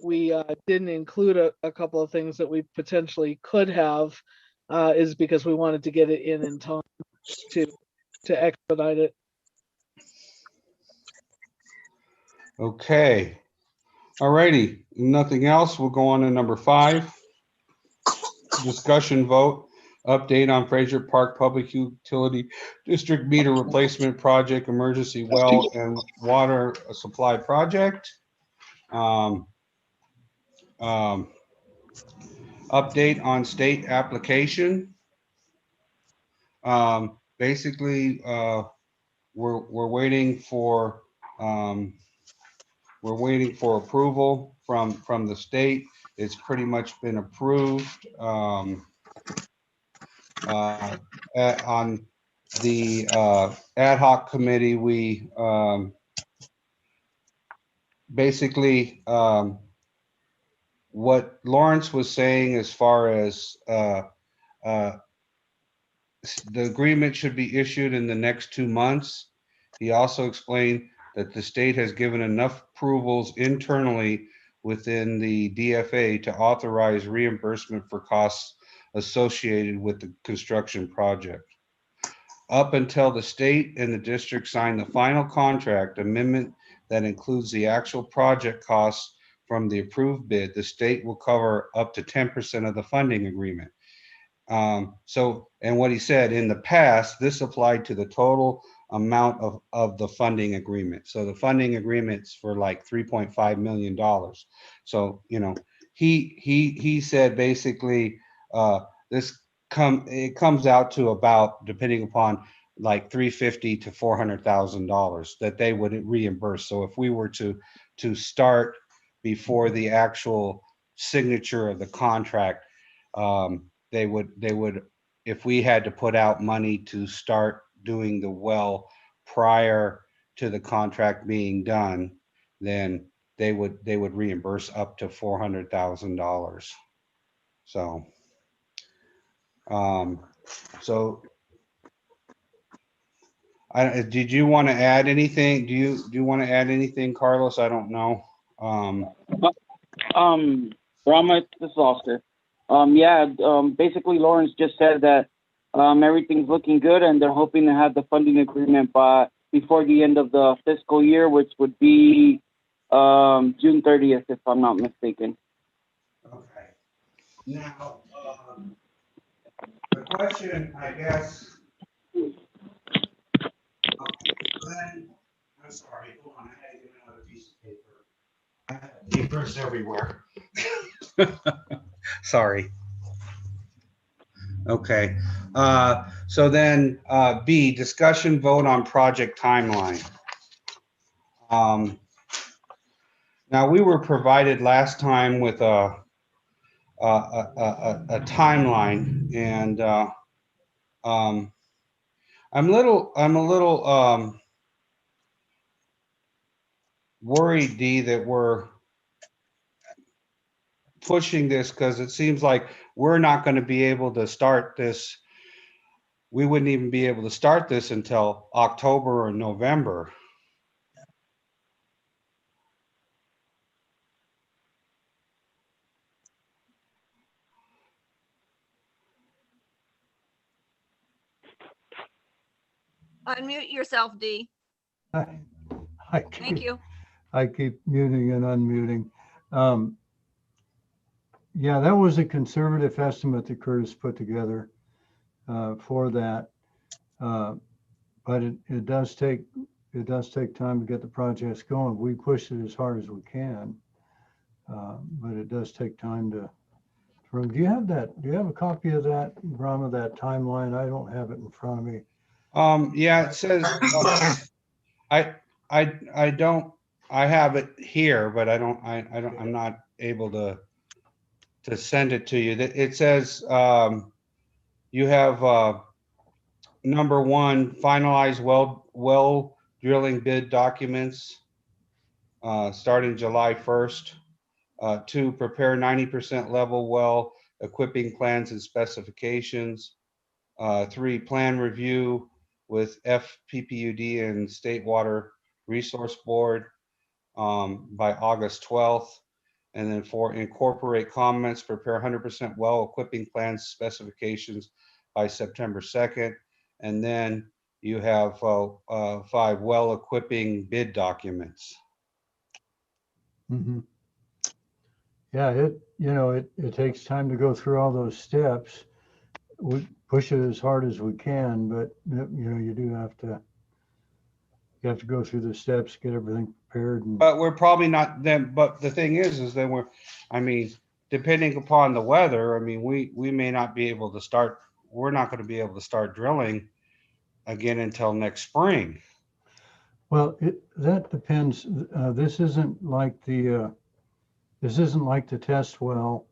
didn't include a couple of things that we potentially could have, is because we wanted to get it in time to expedite it. Okay. All righty. Nothing else. We'll go on to number 5. Discussion vote Update on Fraser Park Public Utility District Meter Replacement Project, Emergency Well and Water Supply Project. Update on state application. Basically, we're waiting for approval from the state. It's pretty much been approved. On the ad hoc committee, we basically what Lawrence was saying as far as the agreement should be issued in the next 2 months. He also explained that the state has given enough approvals internally within the DFA to authorize reimbursement for costs associated with the construction project. Up until the state and the district sign the final contract amendment that includes the actual project costs from the approved bid, the state will cover up to 10% of the funding agreement. And what he said, in the past, this applied to the total amount of the funding agreement. So the funding agreement's for like $3.5 million. So, you know, he said basically it comes out to about, depending upon like $350,000 to $400,000 that they would reimburse. So if we were to start before the actual signature of the contract, they would, if we had to put out money to start doing the well prior to the contract being done, then they would reimburse up to $400,000. So, did you want to add anything? Do you want to add anything, Carlos? I don't know. Rama, this is Oscar. Basically Lawrence just said that everything's looking good and they're hoping to have the funding agreement before the end of the fiscal year, which would be June 30th, if I'm not mistaken. Okay. Now, the question, I guess. Then, I'm sorry, hold on, I had to get another piece of paper. I have papers everywhere. Sorry. Okay. So then B, discussion vote on project timeline. Now we were provided last time with a timeline, and I'm a little worried, D, that we're pushing this because it seems like we're not going to be able to start this. We wouldn't even be able to start this until October or November. Unmute yourself, D. Thank you. I keep muting and unmuting. Yeah, that was a conservative estimate that Curtis put together for that. But it does take time to get the projects going. We push it as hard as we can, but it does take time to. Do you have that? Do you have a copy of that, Brahma, that timeline? I don't have it in front of me. Yeah, it says I don't. I have it here, but I don't. I'm not able to send it to you. It says you have number 1, finalize well drilling bid documents starting July 1st. 2, prepare 90% level well equipping plans and specifications. 3, plan review with FPPUD and State Water Resource Board by August 12th. And then 4, incorporate comments, prepare 100% well equipping plans specifications by September 2nd. And then you have 5, well equipping bid documents. Mm-hmm. Yeah, it takes time to go through all those steps. we push it as hard as we can, but you do have to, go through the steps, get everything prepared and. But we're probably not then, but the thing is that I mean, depending upon the weather, I mean, we may not be able to start, we're not going to be able to start drilling again until next spring. Well, that depends. This isn't like the test well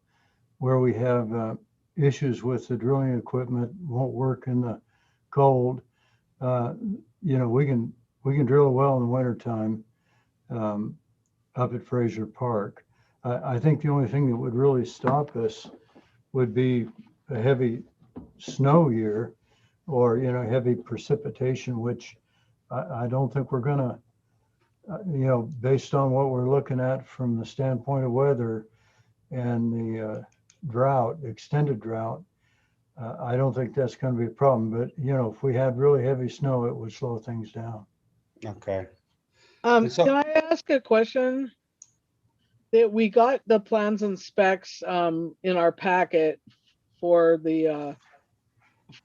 where we have issues with the drilling equipment won't work in the cold. We can drill a well in the wintertime up at Fraser Park. I think the only thing that would really stop us would be a heavy snow year or, heavy precipitation, which I don't think we're gonna, based on what we're looking at from the standpoint of weather and the extended drought, I don't think that's gonna be a problem. But, if we had really heavy snow, it would slow things down. Okay. Can I ask a question? That we got the plans and specs in our packet for the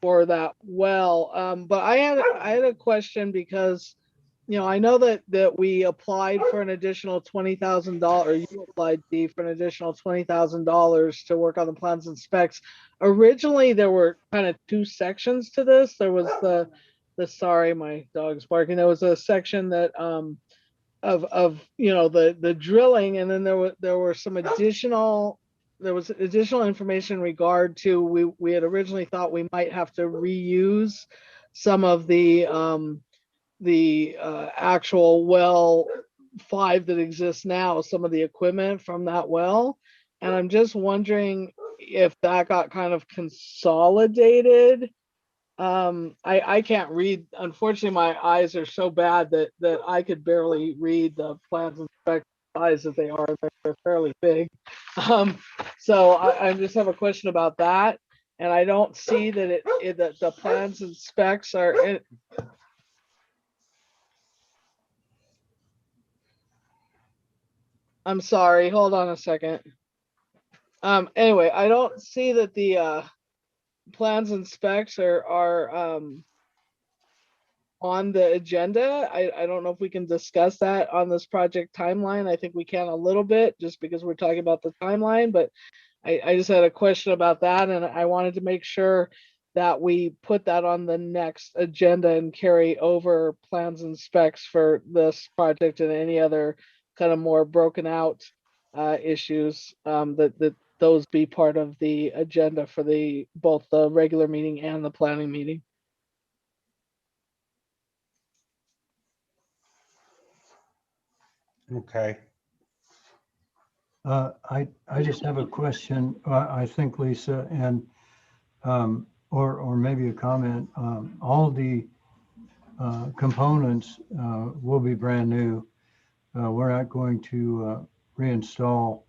for that well, but I had a question because I know that we applied for an additional $20,000. You applied, Dee, for an additional $20,000 to work on the plans and specs. Originally, there were kind of two sections to this. There was the sorry, my dog's barking. There was a section that of the drilling, and then there were some additional information in regard to we had originally thought we might have to reuse some of the actual well 5 that exists now, some of the equipment from that well, and I'm just wondering if that got kind of consolidated. I can't read, unfortunately. My eyes are so bad that I could barely read the plans and specs size that they are. They're fairly big. So I just have a question about that, and I don't see that that the plans and specs are in. I'm sorry, hold on a second. Anyway, I don't see that the plans and specs are on the agenda. I don't know if we can discuss that on this project timeline. I think we can a little bit just because we're talking about the timeline, but I just had a question about that, and I wanted to make sure that we put that on the next agenda and carry over plans and specs for this project and any other kind of more broken out issues, that those be part of the agenda for both the regular meeting and the planning meeting. Okay. I just have a question. I think, Lisa, and or maybe a comment. All the components will be brand new. We're not going to reinstall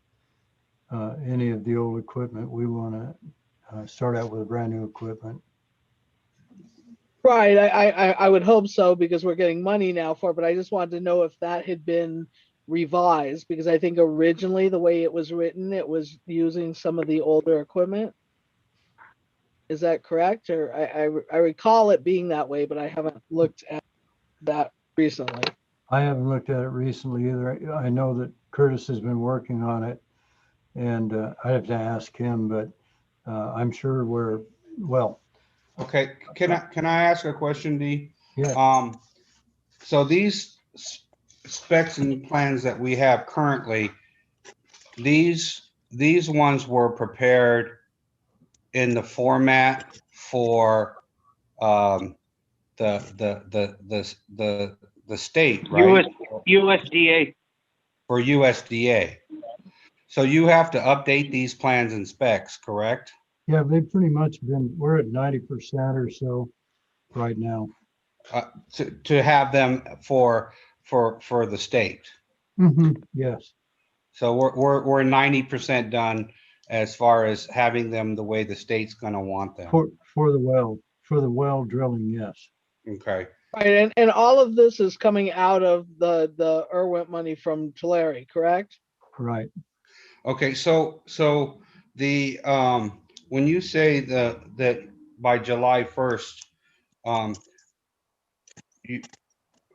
any of the old equipment. We want to start out with brand new equipment. Right. I would hope so, because we're getting money now for it, but I just wanted to know if that had been revised, because I think originally the way it was written, it was using some of the older equipment. Is that correct? Or I recall it being that way, but I haven't looked at that recently. I haven't looked at it recently either. I know that Curtis has been working on it, and I have to ask him, but I'm sure we're well. Okay, can I ask a question, Dee? Yeah. So these specs and plans that we have currently, these ones were prepared in the format for the state, right? USDA. For USDA. So you have to update these plans and specs, correct? Yeah, they've pretty much been, we're at 90% or so right now. To have them for the state. Yes. So we're 90% done as far as having them the way the state's gonna want them. For the well drilling, yes. Okay. Right, and all of this is coming out of the IRWINT money from Tulare, correct? Right. Okay, so the when you say that by July 1st, you,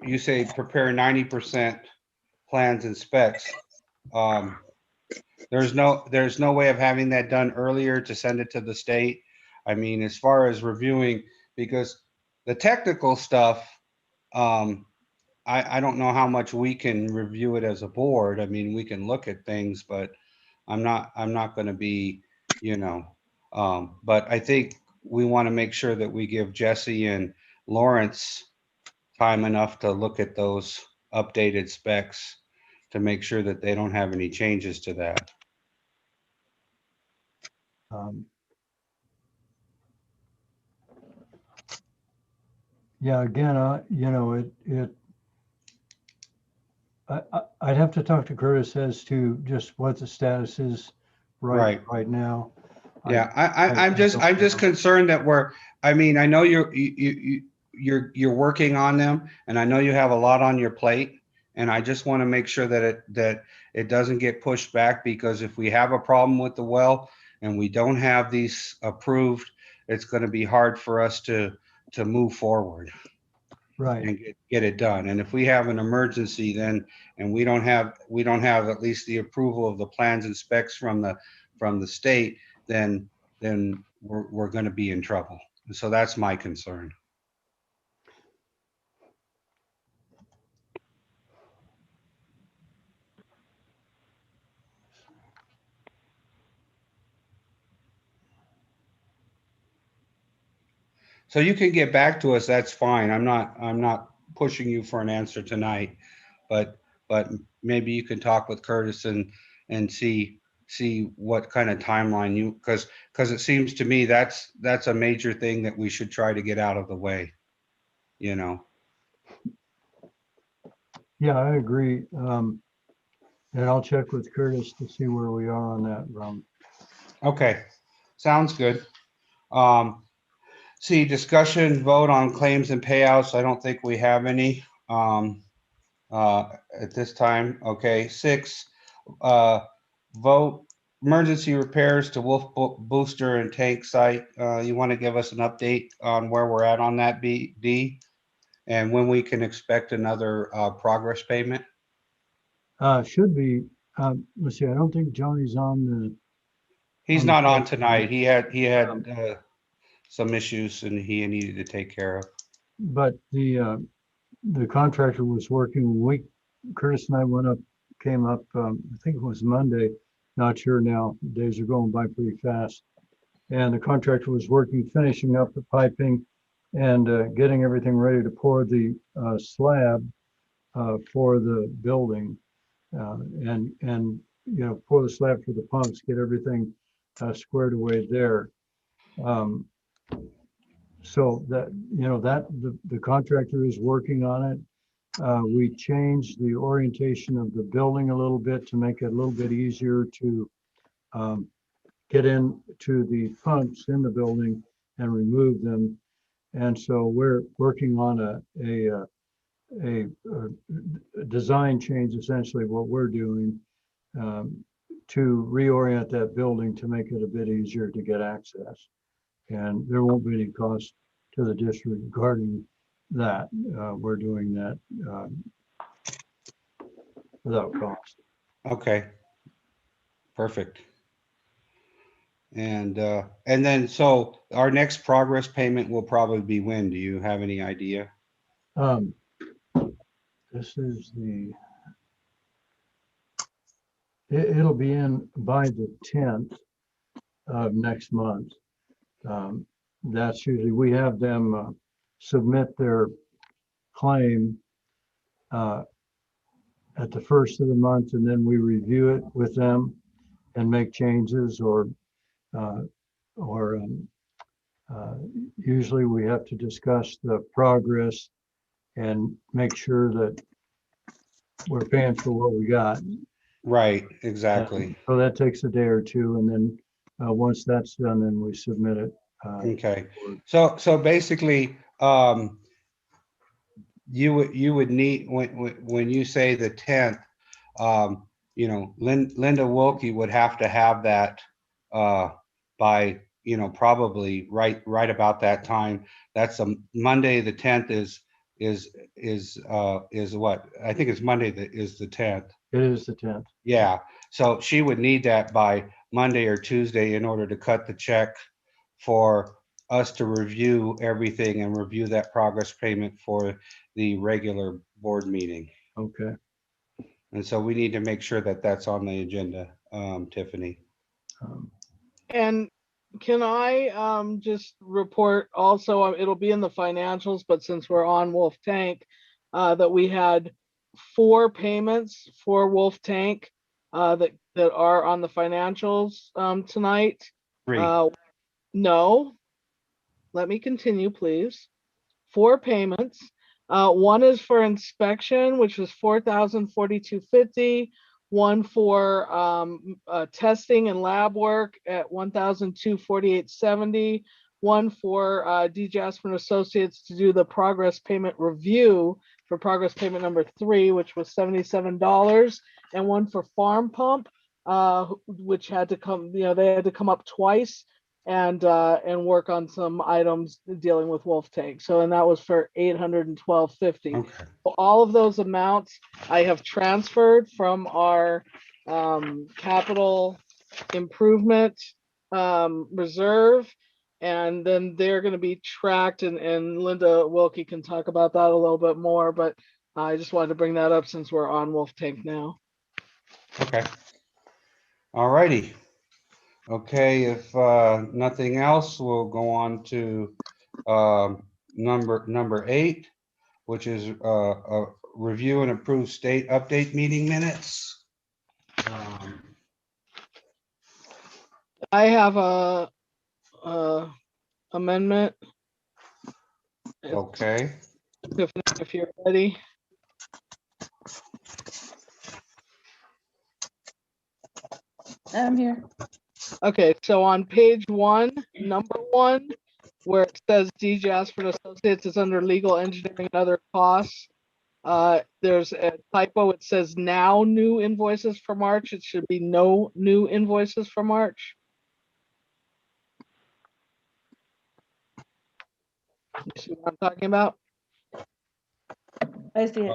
you say prepare 90% plans and specs. There's no way of having that done earlier to send it to the state. I mean, as far as reviewing, because the technical stuff, I don't know how much we can review it as a board. I mean, we can look at things, but I'm not going to be, but I think we want to make sure that we give Jesse and Lawrence time enough to look at those updated specs to make sure that they don't have any changes to that. Yeah, again, I'd have to talk to Curtis as to just what the status is right now. Yeah, I'm just concerned that I mean, I know you're working on them, and I know you have a lot on your plate, and I just want to make sure that it doesn't get pushed back, because if we have a problem with the well and we don't have these approved, it's going to be hard for us to move forward. Right. And get it done. And if we have an emergency, then, and we don't have at least the approval of the plans and specs from the state, then we're going to be in trouble. And so that's my concern. So you can get back to us. That's fine. I'm not pushing you for an answer tonight, but maybe you can talk with Curtis and see what kind of timeline because it seems to me that's a major thing that we should try to get out of the way. Yeah, I agree. And I'll check with Curtis to see where we are on that. Okay, sounds good. See, discussion, vote on claims and payouts. I don't think we have any at this time. Okay, 6, vote emergency repairs to Wolf Booster and tank site. You want to give us an update on where we're at on that, D? And when we can expect another progress payment? Should be, let's see, I don't think Johnny's on the. He's not on tonight. He had some issues and he needed to take care of. But the contractor was working. Curtis and I came up, I think it was Monday, not sure now, days are going by pretty fast. And the contractor was working, finishing up the piping and getting everything ready to pour the slab for the building and pour the slab for the pumps, get everything squared away there. So that, the contractor is working on it. We changed the orientation of the building a little bit to make it a little bit easier to get into the pumps in the building and remove them. And so we're working on a design change, essentially what we're doing to reorient that building to make it a bit easier to get access. And there won't be any cost to the district regarding that. We're doing that without cost. Okay, perfect. And then, so our next progress payment will probably be when? Do you have any idea? This is it'll be in by the 10th of next month. That's usually, we have them submit their claim at the first of the month, and then we review it with them and make changes or usually we have to discuss the progress and make sure that we're paying for what we got. Right, exactly. So that takes a day or two, and then once that's done, then we submit it. Okay, so basically, you would need, when you say the 10th, Linda Wilkie would have to have that by probably right about that time. That's a Monday, the 10th is what? I think it's Monday that is the 10th. It is the 10th. Yeah, so she would need that by Monday or Tuesday in order to cut the check for us to review everything and review that progress payment for the regular board meeting. Okay. And so we need to make sure that that's on the agenda, Tiffany. Um, And can I just report also, it'll be in the financials, but since we're on Wolf Tank, that we had 4 payments for Wolf Tank that are on the financials tonight. 3. No, let me continue, please. 4 payments. One is for inspection, which was $4,042.50. One for testing and lab work at $1,248.70. One for D. Jasper Associates to do the progress payment review for progress payment number 3, which was $77. And one for Farm Pump, which had to come, they had to come up twice and work on some items dealing with Wolf Tank. So, and that was for $812.50. Okay. All of those amounts I have transferred from our capital improvement reserve, and then they're going to be tracked, and Linda Wilkie can talk about that a little bit more, but I just wanted to bring that up since we're on Wolf Tank now. Okay. All righty. Okay, if nothing else, we'll go on to number 8, which is a review and approve state update meeting minutes. I have a amendment. Okay. If you're ready. I'm here. Okay, so on page 1, number 1, where it says D. Jasper Associates is under legal engineering and other costs, there's a typo. It says now new invoices for March. It should be no new invoices for March. You see what I'm talking about? I see it.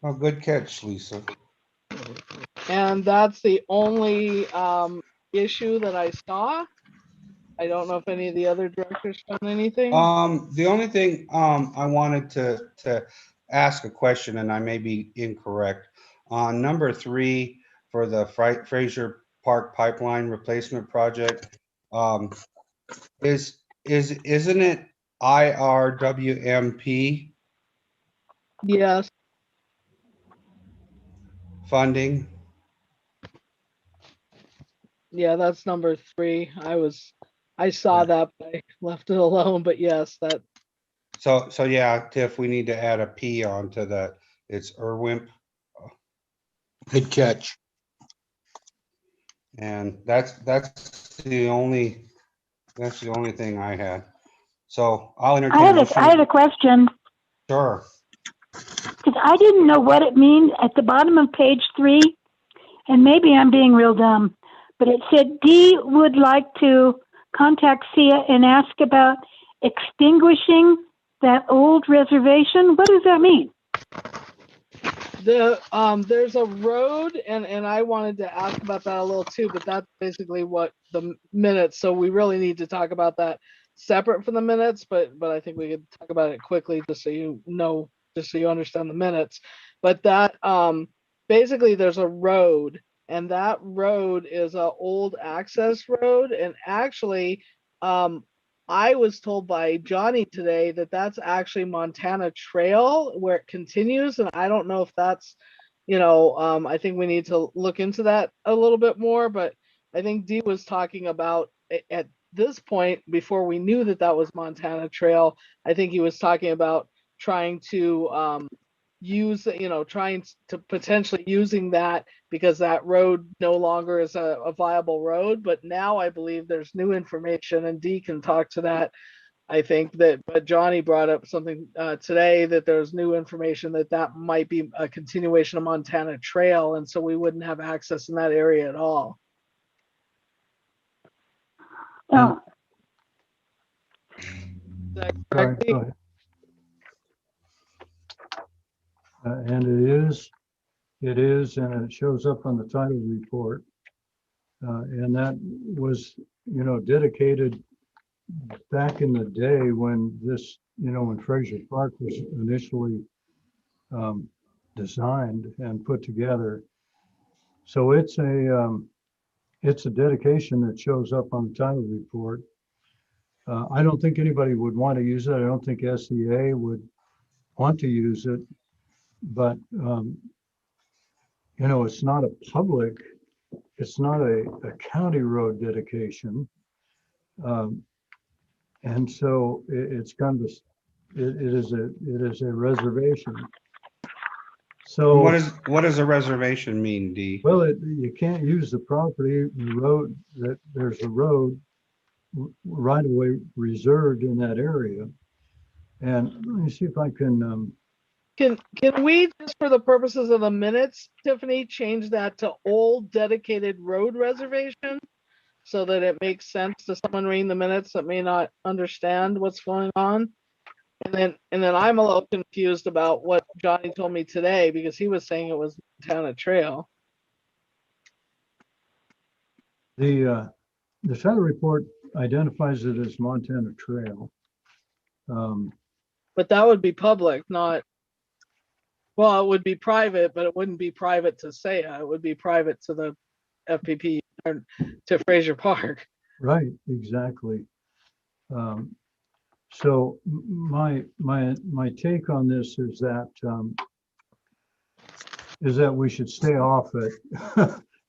Oh, good catch, Lisa. And that's the only issue that I saw. I don't know if any of the other directors found anything. The only thing I wanted to ask a question, and I may be incorrect, on number 3 for the Fraser Park Pipeline Replacement Project, isn't it IRWMP Yes. funding? Yeah, that's number 3. I saw that, but I left it alone. But yes, that. So yeah, Tiff, we need to add a P onto that. It's IRWIMP. Good catch. And that's the only thing I had. So I'll entertain. I had a question, Sure. because I didn't know what it means at the bottom of page 3, and maybe I'm being real dumb, but it said D would like to contact SIA and ask about extinguishing that old reservation. What does that mean? There's a road, and I wanted to ask about that a little too, but that's basically what the minutes. So we really need to talk about that separate from the minutes, but I think we could talk about it quickly just so you know, just so you understand the minutes. But that basically there's a road, and that road is a old access road, and actually I was told by Johnny today that that's actually Montana Trail where it continues. And I don't know if that's, I think we need to look into that a little bit more, but I think Dee was talking about at this point, before we knew that that was Montana Trail, I think he was talking about trying to trying to potentially using that because that road no longer is a viable road. But now I believe there's new information, and Dee can talk to that. I think that, but Johnny brought up something today that there's new information that might be a continuation of Montana Trail, and so we wouldn't have access in that area at all. Oh, Is that Sorry, correct? go ahead. And it is, and it shows up on the title report. And that was, dedicated back in the day when this, when Fraser Park was initially designed and put together. So it's a dedication that shows up on the title report. I don't think anybody would want to use it. I don't think SEA would want to use it, but it's not a public, it's not a county road dedication. And so it's kind of, it is a reservation. So What does a reservation mean, Dee? well, you can't use the property, the road, there's a road right away reserved in that area. And let me see if I can, Can we, just for the purposes of the minutes, Tiffany, change that to old dedicated road reservation? So that it makes sense to someone reading the minutes that may not understand what's going on? And then I'm a little confused about what Johnny told me today, because he was saying it was Montana Trail. the title report identifies it as Montana Trail. But that would be public, not, well, it would be private, but it wouldn't be private to SEA. It would be private to the FPP or to Fraser Park. Right, exactly. So my take on this is that we should stay off it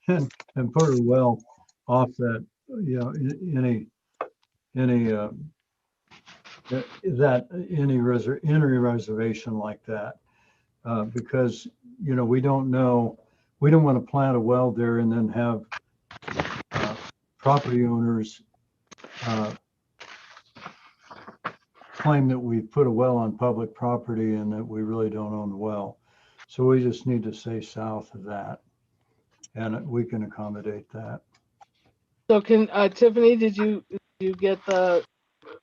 and put her well off that, any reservation like that, because we don't know, we don't want to plant a well there and then have property owners claim that we put a well on public property and that we really don't own the well. So we just need to stay south of that, and we can accommodate that. So can, Tiffany, did you get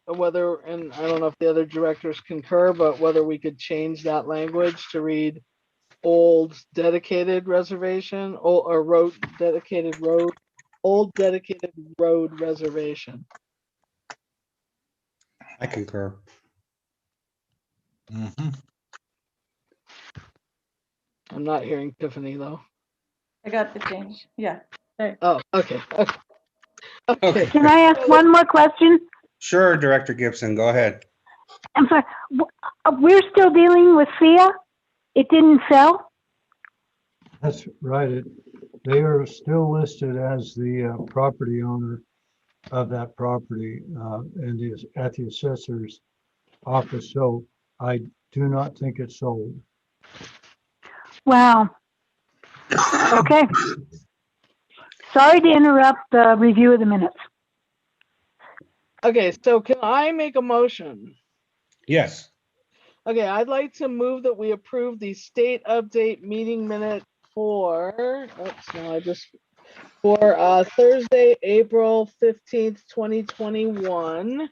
whether, and I don't know if the other directors concur, but whether we could change that language to read old dedicated reservation or road dedicated road, old dedicated road reservation? I concur. Mhm. I'm not hearing Tiffany though. I got the change. Yeah. Oh, okay. Okay. can I ask one more question? Sure, Director Gibson, go ahead. I'm sorry. We're still dealing with FIA? It didn't sell? That's right. They are still listed as the property owner of that property and is at the assessor's office. So I do not think it's sold. Wow. Okay. Sorry to interrupt the review of the minutes. Okay, so can I make a motion? Yes. Okay, I'd like to move that we approve the state update meeting minute for, Thursday, April 15th, 2021.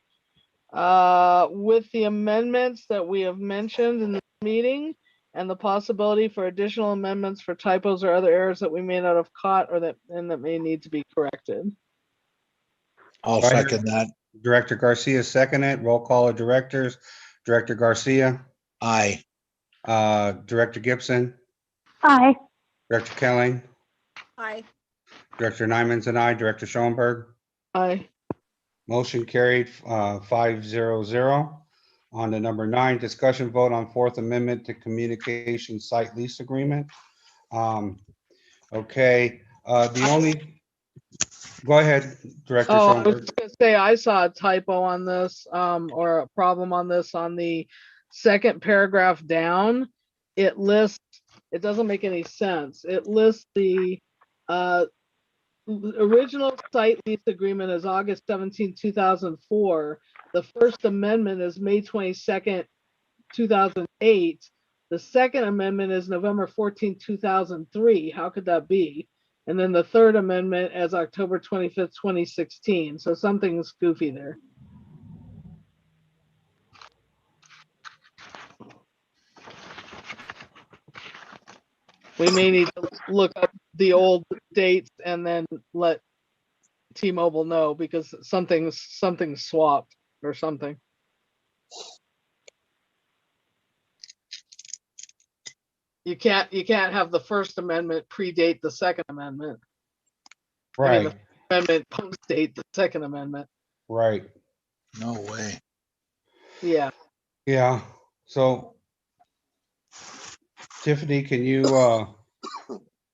With the amendments that we have mentioned in the meeting and the possibility for additional amendments for typos or other errors that we may not have caught or that may need to be corrected. I'll second that. Director Garcia seconded. Roll call of directors. Director Garcia, Aye. Director Gibson, Aye. Director Kelly, Aye. Director Nyman's and I, Director Schoenberg. Aye. Motion carried 5-0-0. On to number 9, discussion vote on Fourth Amendment to Communication Site Lease Agreement. Okay, the only, go ahead, Director Oh, I was Schoenberg. just gonna say, I saw a typo on this, or a problem on this on the second paragraph down. It lists, it doesn't make any sense. It lists the original site lease agreement is August 17, 2004. The First Amendment is May 22nd, 2008. The Second Amendment is November 14, 2003. How could that be? And then the third amendment as October 25th, 2016. So something's goofy there. We may need to look up the old dates and then let T-Mobile know because something's swapped or something. You can't have the First Amendment predate the Second Amendment. I mean, Right, the amendment post-date the Second Amendment. right. No way. Yeah. Yeah, so Tiffany, can you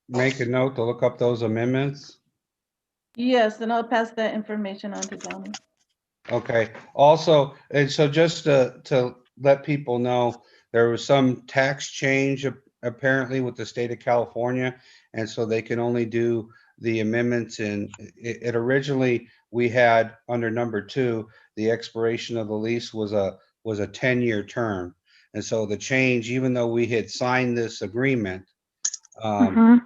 make a note to look up those amendments? Yes, and I'll pass that information on to Johnny. Okay, also, and so just to let people know, there was some tax change apparently with the state of California, and so they can only do the amendments in, it originally, we had under number 2, the expiration of the lease was a 10-year term. And so the change, even though we had signed this agreement, they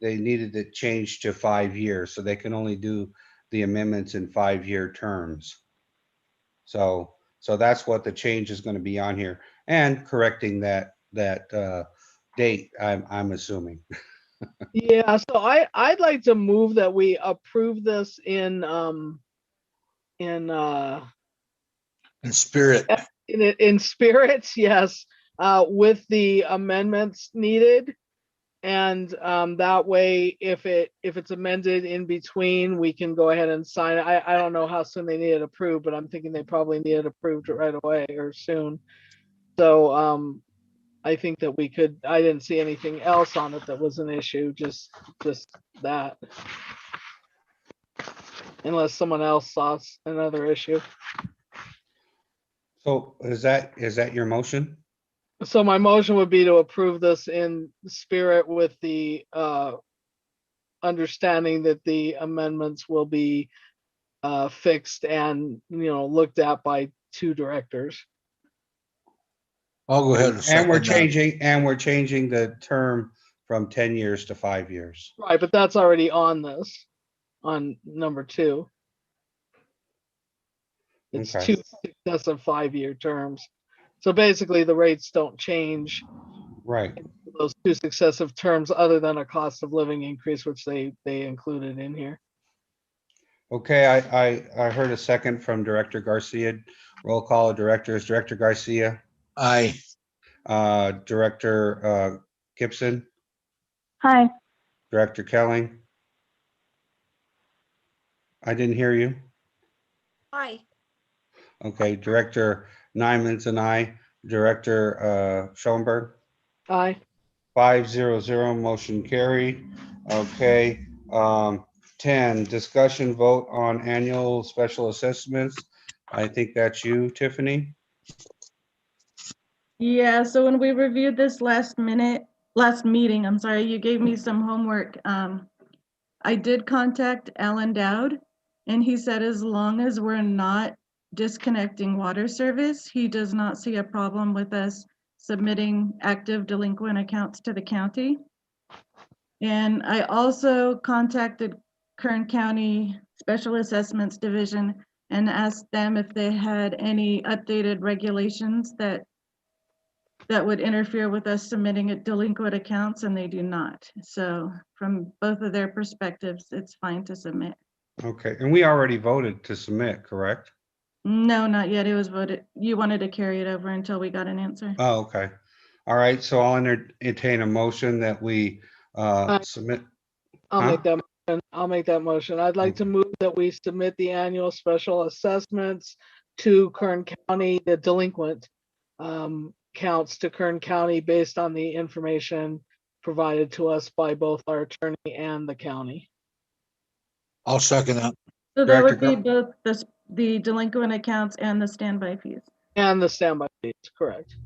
needed it changed to 5 years, so they can only do the amendments in 5-year terms. So that's what the change is going to be on here, and correcting that date, I'm assuming. Yeah, so I'd like to move that we approve this in In spirit. in spirits, yes, with the amendments needed. And that way, if it's amended in between, we can go ahead and sign it. I don't know how soon they need it approved, but I'm thinking they probably need it approved right away or soon. So I think that we could, I didn't see anything else on it that was an issue, just that. Unless someone else saw another issue. So is that your motion? So my motion would be to approve this in spirit with the understanding that the amendments will be fixed and, looked at by 2 directors. I'll go ahead and And we're second that. changing the term from 10 years to 5 years. Right, but that's already on this, on number 2. It's Okay. 2 successive 5-year terms. So basically the rates don't change Right. those 2 successive terms other than a cost of living increase, which they included in here. Okay, I heard a second from Director Garcia. Roll call of directors. Director Garcia, Aye. Director Gibson, Hi. Director Kelling. I didn't hear you. Aye. Okay, Director Nyman's and I, Director Schoenberg. Aye. 500, motion carried. Okay, 10, discussion vote on annual special assessments. I think that's you, Tiffany. Yeah, so when we reviewed this last meeting, I'm sorry, you gave me some homework. I did contact Alan Dowd, and he said as long as we're not disconnecting water service, he does not see a problem with us submitting active delinquent accounts to the county. And I also contacted Kern County Special Assessments Division and asked them if they had any updated regulations that would interfere with us submitting delinquent accounts, and they do not. So from both of their perspectives, it's fine to submit. Okay, and we already voted to submit, correct? No, not yet. It was voted. You wanted to carry it over until we got an answer. Oh, okay. All right, so I'll entertain a motion that we submit. I'll Huh? make that motion. I'll make that motion. I'd like to move that we submit the annual special assessments to Kern County, the delinquent counts to Kern County based on the information provided to us by both our attorney and the county. I'll second that. So that would Director be both the delinquent accounts and the standby fees. And the standby fees, correct.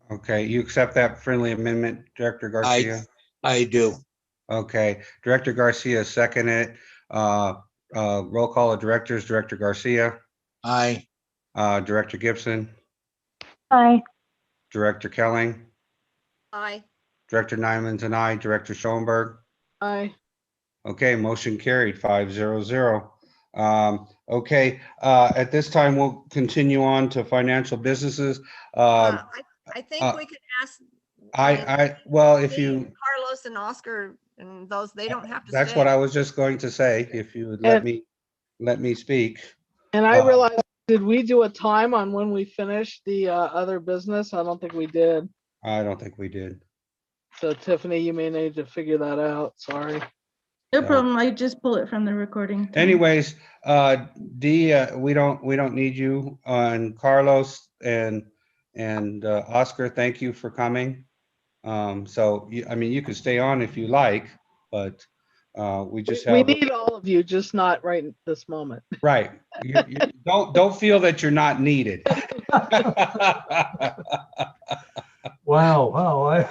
Okay, you accept that friendly amendment, Director Garcia? I do. Okay, Director Garcia seconded. Roll call of directors. Director Garcia, Aye. Director Gibson, Hi. Director Kelling, Aye. Director Nyman's an aye. Director Schoenberg. Aye. Okay, motion carried 500. Okay, at this time, we'll continue on to financial businesses. I think uh, we could ask. I mean, well, if Steve, you, Carlos and Oscar and those, they don't have to that's stay. what I was just going to say, if you would And- let me speak. And I Uh, realized, did we do a time on when we finished the other business? I don't think we did. I don't think we did. So Tiffany, you may need to figure that out. Sorry. No Yeah. problem. I just pull it from the recording. time. Anyways, Dee, we don't need you, and Carlos and Oscar, thank you for coming. So I mean, you can stay on if you like, but we just We have, need all of you, just not right this moment. right. You don't feel that you're not needed. Wow,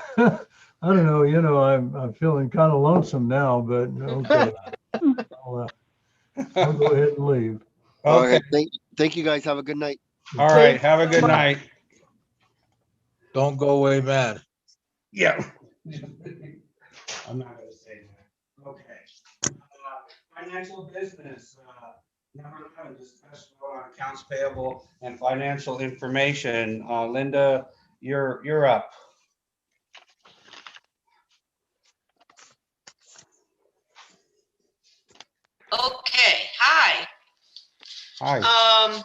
I don't know, I'm feeling kind of lonesome now, but okay. I'll go ahead and leave. Okay, Okay, thank you guys. Have a good night. all right. Have a good night. Don't go away mad. Yeah. I'm not gonna say that. Okay. Financial business, number 11, discussion vote on accounts payable and financial information. Linda, you're up. Okay, hi. Hi.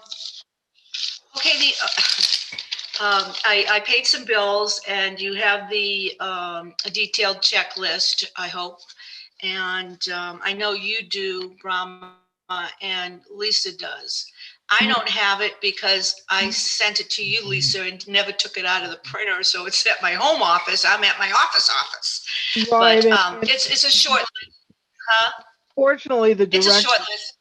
Okay, I paid some bills and you have the, a detailed checklist, I hope. And, I know you do, Brahma, and Lisa does. I don't have it because I sent it to you, Lisa, and never took it out of the printer, so it's at my home office. I'm at my office. Right. But, and it's a short list, huh? Fortunately, the It's a director, short list.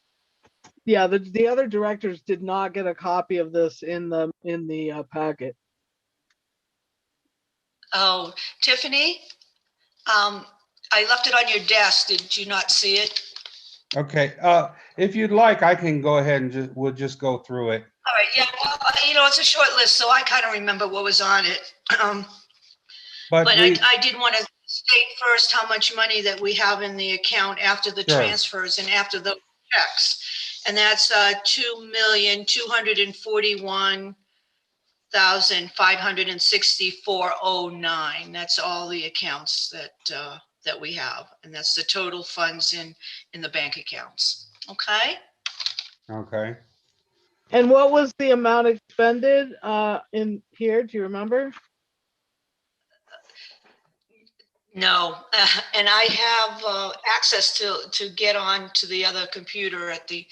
yeah, the other directors did not get a copy of this in the packet. Oh, Tiffany, I left it on your desk. Did you not see it? Okay, if you'd like, I can go ahead and we'll just go through it. All right, yeah, well, it's a short list, so I kind of remember what was on it. But But we, I did want to state first how much money that we have in the account after the Sure. transfers and after the checks. And that's $2,241,564.09. That's all the accounts that we have. And that's the total funds in the bank accounts. Okay? okay. And what was the amount expended in here? Do you remember? No, and I have access to get on to the other computer at the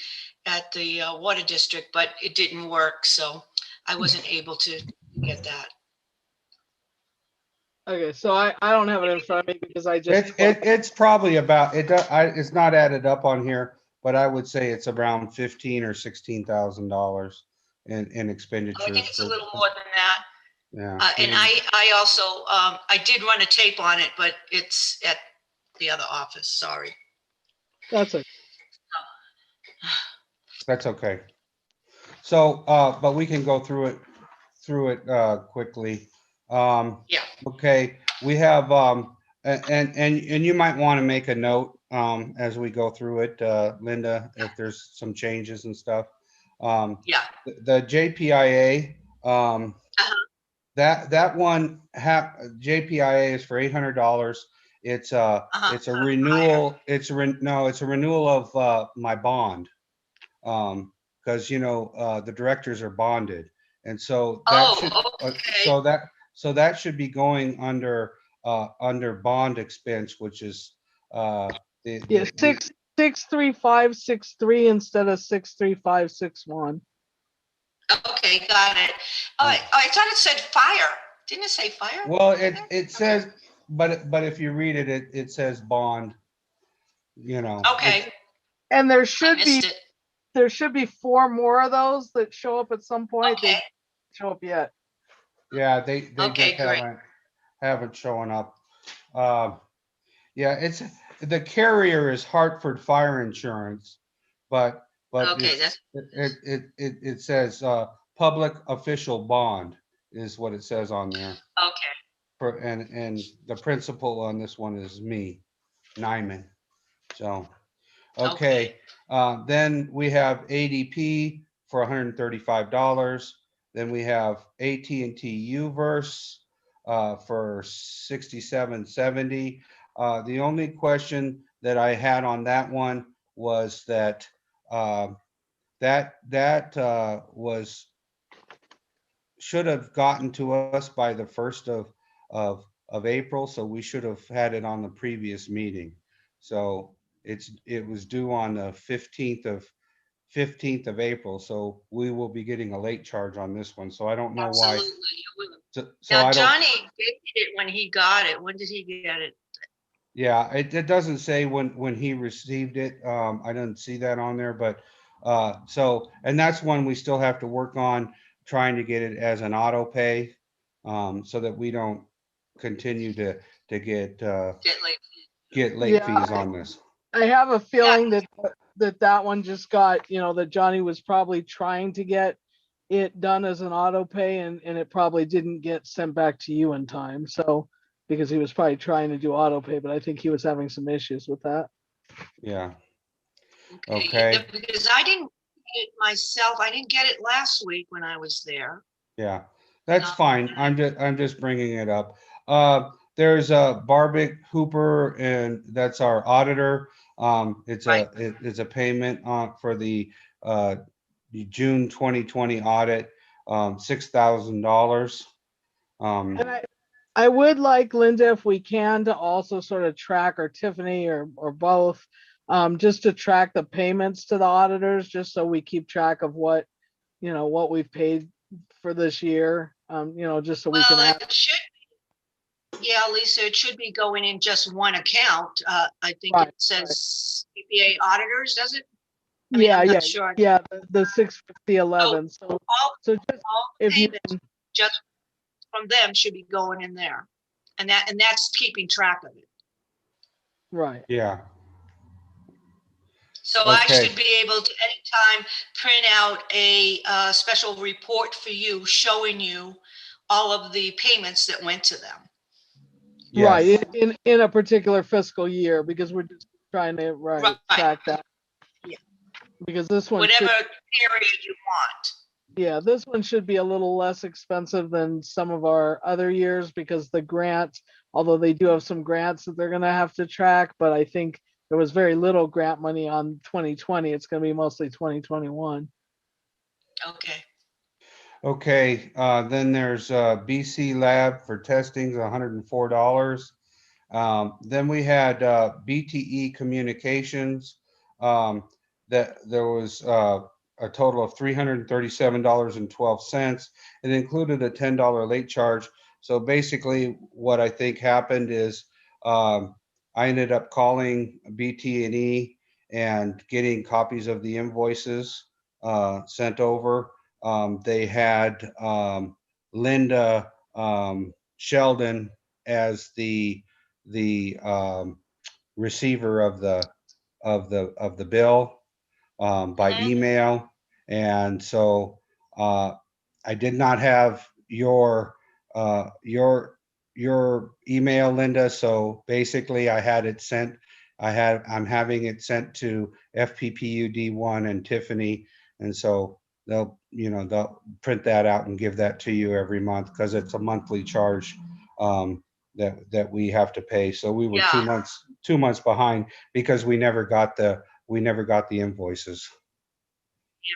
water district, but it didn't work, so I wasn't able to get that. Okay, so I don't have it in front of me because I just. It's probably about, it's not added up on here, but I would say it's around $15,000 or $16,000 in expenditures. I think it's a little more than that. Yeah. And I also, I did run a tape on it, but it's at the other office, sorry. That's it. That's okay. So, but we can go through it quickly. Yeah. Okay, we have, and you might want to make a note as we go through it, Linda, if there's some changes and stuff. Yeah. The JPIA, that one, JPIA is for $800. It's a renewal. It's a renewal of my bond. Because the directors are bonded, and so that so that should be going under bond expense, which is Yeah, 63563 instead of 63561. Okay, got it. I thought it said fire. Didn't it say fire? Well, it says, but if you read it, it says bond. Okay. And there I should missed it. there should be 4 more of those that show up at some point. They Okay. don't show up yet. Yeah, they Okay, just great. haven't shown up. Yeah, it's the carrier is Hartford Fire Insurance, but Okay, it says public official bond is what it says on there. Okay. and the principal on this one is me, Nyman. So, okay. Then we have ADP for $135. Then we have AT&T Uverse for $67.70. The only question that I had on that one was that was should have gotten to us by the 1st of April, so we should have had it on the previous meeting. So it was due on the 15th of April, so we will be getting a late charge on this one. So I don't know why. Absolutely. You will. So Now, I don't. Johnny gave it when he got it. When did he get it? Yeah, it doesn't say when he received it. I didn't see that on there, but so, and that's one we still have to work on, trying to get it as an auto pay, so that we don't continue to get Get late. late Yeah, fees on this. I have a feeling that one just got, that Johnny was probably trying to get it done as an auto pay and it probably didn't get sent back to you in time. So, because he was probably trying to do auto pay, but I think he was having some issues with that. Yeah. Okay. Okay. Yeah, because I didn't get it myself. I didn't get it last week when I was there. Yeah, that's No. fine. I'm just bringing it up. There's Barbic Hooper, and that's our auditor. It's a payment for the June 2020 audit, $6,000. And I would like Linda, if we can, to also sort of track, or Tiffany or both, just to track the payments to the auditors, just so we keep track of what we've paid for this year, just so we can Well, have. it should. Yeah, Lisa, it should be going in just one account. I think Right, it says CPA auditors, does it? I mean, Yeah, I'm not yeah, sure. yeah, the 65011. So All just all if you payments can, just from them should be going in there. And that's keeping track of it. right. Yeah. So I Okay. should be able to anytime print out a special report for you showing you all of the payments that went to them. Right, Yes. in a particular fiscal year, because we're just trying to Right. track that. Yeah. Because this one Whatever should, period you want. this one should be a little less expensive than some of our other years, because the grant, although they do have some grants that they're gonna have to track, but I think there was very little grant money on 2020. It's gonna be mostly 2021. Okay. Okay, then there's BC Lab for testing, $104. Then we had BTE Communications, that there was a total of $337.12. It included a $10 late charge. So basically what I think happened is I ended up calling BT&E and getting copies of the invoices sent over. They had Linda Sheldon as the receiver of the bill by Mhm. email, and so I did not have your email, Linda. So basically, I had it sent. I'm having it sent to FPPUD1 and Tiffany, and so they'll print that out and give that to you every month, because it's a monthly charge that we have to pay. So we were Yeah. 2 months behind because we never got the invoices.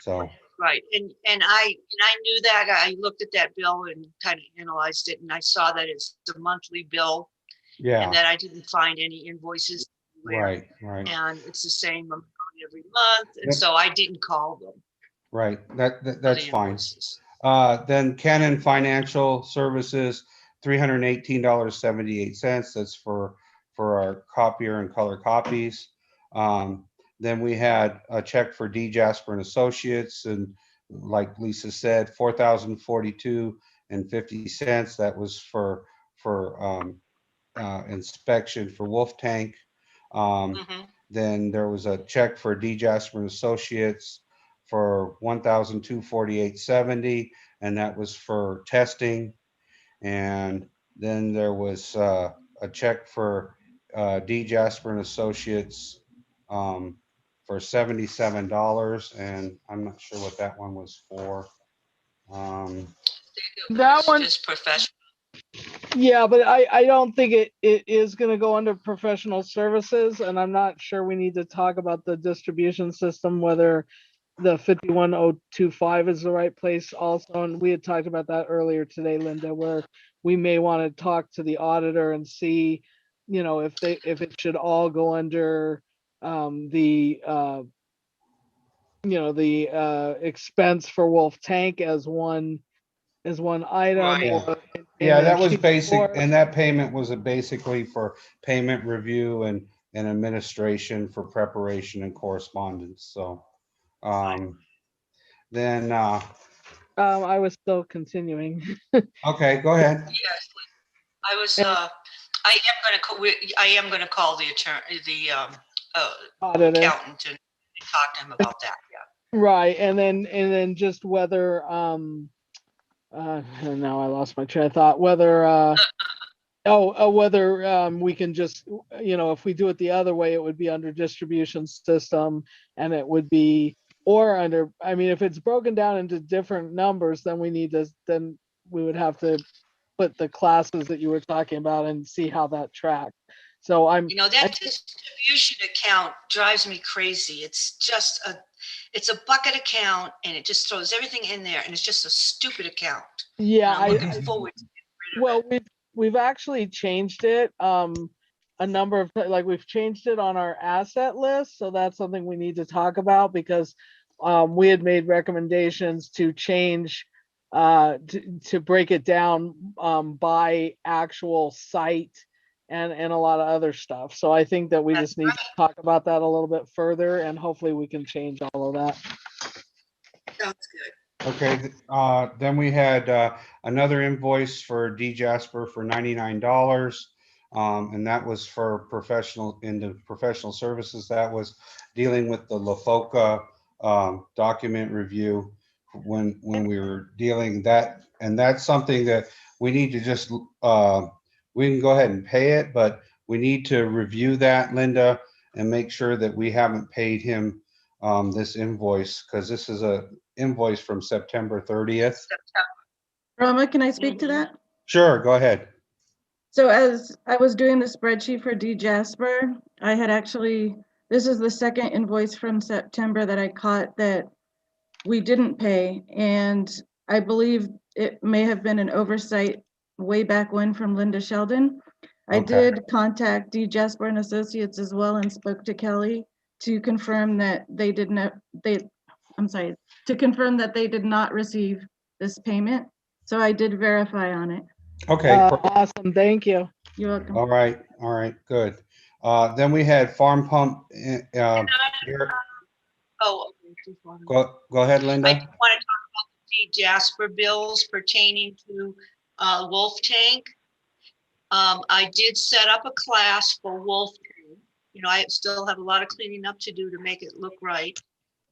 So Right. And I knew that. I looked at that bill and kind of analyzed it, and I saw that it's a monthly bill and yeah, that I didn't find any invoices anywhere. right, And it's the same amount every month. And Yep. so I didn't call them. right. for That's the fine. invoices. Then Canon Financial Services, $318.78. That's for our copier and color copies. Then we had a check for D. Jasper and Associates, and like Lisa said, $4,042.50. That was for inspection for Wolf Tank. Mhm. Then there was a check for D. Jasper and Associates for $1,248.70, and that was for testing. And Then there was a check for D Jasper and Associates for $77, and I'm not sure what that one was for. That It's one, just professional. yeah, but I don't think it is gonna go under professional services, and I'm not sure we need to talk about the distribution system, whether the 51025 is the right place also, and we had talked about that earlier today, Linda, where we may want to talk to the auditor and see, if it should all go under the expense for Wolf Tank as one item. Right. or Yeah, that payment was sheet, basic, or- and that payment was basically for payment review and administration for preparation and correspondence, so. Then, I was still continuing. okay, go ahead. Yes, I was, And- I am gonna call the attorney, the Auditor. accountant and talk to him about that, yeah. Right, and then just whether, and now I lost my train of thought, whether, whether, we can just, if we do it the other way, it would be under distribution system, and it would be, or under, I mean, if it's broken down into different numbers, then then we would have to put the classes that you were talking about and see how that tracked. So That distribution account drives me crazy. It's just it's a bucket account, and it just throws everything in there, and it's just a stupid account. yeah, And I'm looking forward to getting rid of well, it. we've actually changed it, a number of, like, we've changed it on our asset list, so that's something we need to talk about, because we had made recommendations to change, to break it down, by actual site and a lot of other stuff. So I think that we That's just need to talk about that a little bit further, and hopefully we can change all of that. Sounds good. Okay, then we had another invoice for D Jasper for $99. And that was for professional services. That was dealing with the LaFoca document review when we were dealing that. And that's something that we need to just, we can go ahead and pay it, but we need to review that, Linda, and make sure that we haven't paid him this invoice, because this is a invoice from September 30th. Roma, can I speak to that? Sure, go ahead. So as I was doing the spreadsheet for D Jasper, I had actually, this is the second invoice from September that I caught that we didn't pay. And I believe it may have been an oversight way back when from Linda Sheldon. I Okay. did contact D Jasper and Associates as well and spoke to Kelly to confirm that they did not, to confirm that they did not receive this payment. So I did verify on it. Okay, Awesome, thank you. You're welcome. all right, good. Then we had Farm Pump. Here. Oh, Go ahead, I Linda. want to talk about the Jasper bills pertaining to Wolf Tank. I did set up a class for Wolf Tank. I still have a lot of cleaning up to do to make it look right.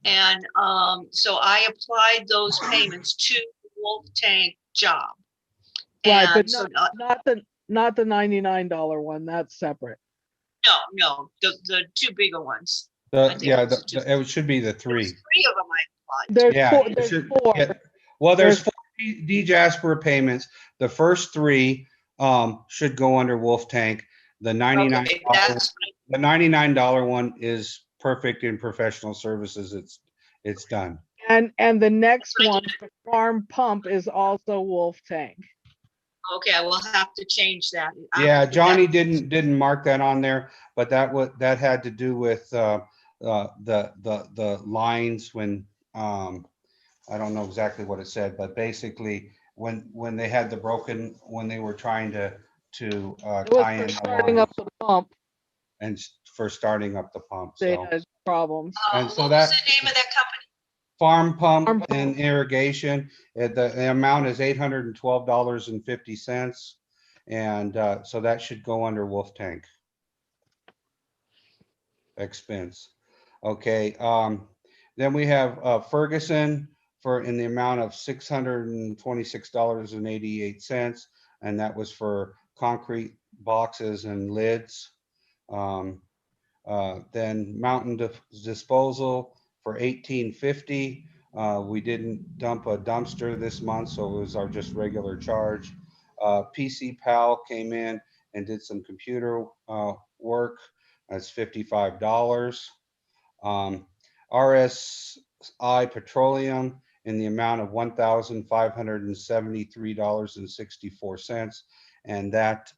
And so I applied those payments to the Wolf Tank job. Right, And but so, not the $99 one, that's separate. no, the two bigger ones. I think Yeah, it was just- it should be the There was three. three of them I applied. There's Yeah, four, it there's should- four. yeah. Well, there's There's- 4 D Jasper payments. The first 3 should go under Wolf Tank. The $99, Okay, that's the $99 one is perfect in professional services. It's done. And the next one, the Farm Pump, is also Wolf Tank. okay. I will have to change that. Yeah, Johnny didn't mark that on there, but that had to do with the lines when I don't know exactly what it said, but basically when they had when they were trying to It tie was in for the starting up lines the pump, and for starting up the pump. they So had problems. and so What was that- the name of that company? Farm Farm Pump Pump. and Irrigation, the amount is $812.50. And so that should go under Wolf Tank expense. Okay, then we have Ferguson in the amount of $626.88. and that was for concrete boxes and lids. Then Mountain Disposal for $18.50. We didn't dump a dumpster this month, so it was our just regular charge. PC Pal came in and did some computer work. That's $55. RSI Petroleum in the amount of $1,573.64. And that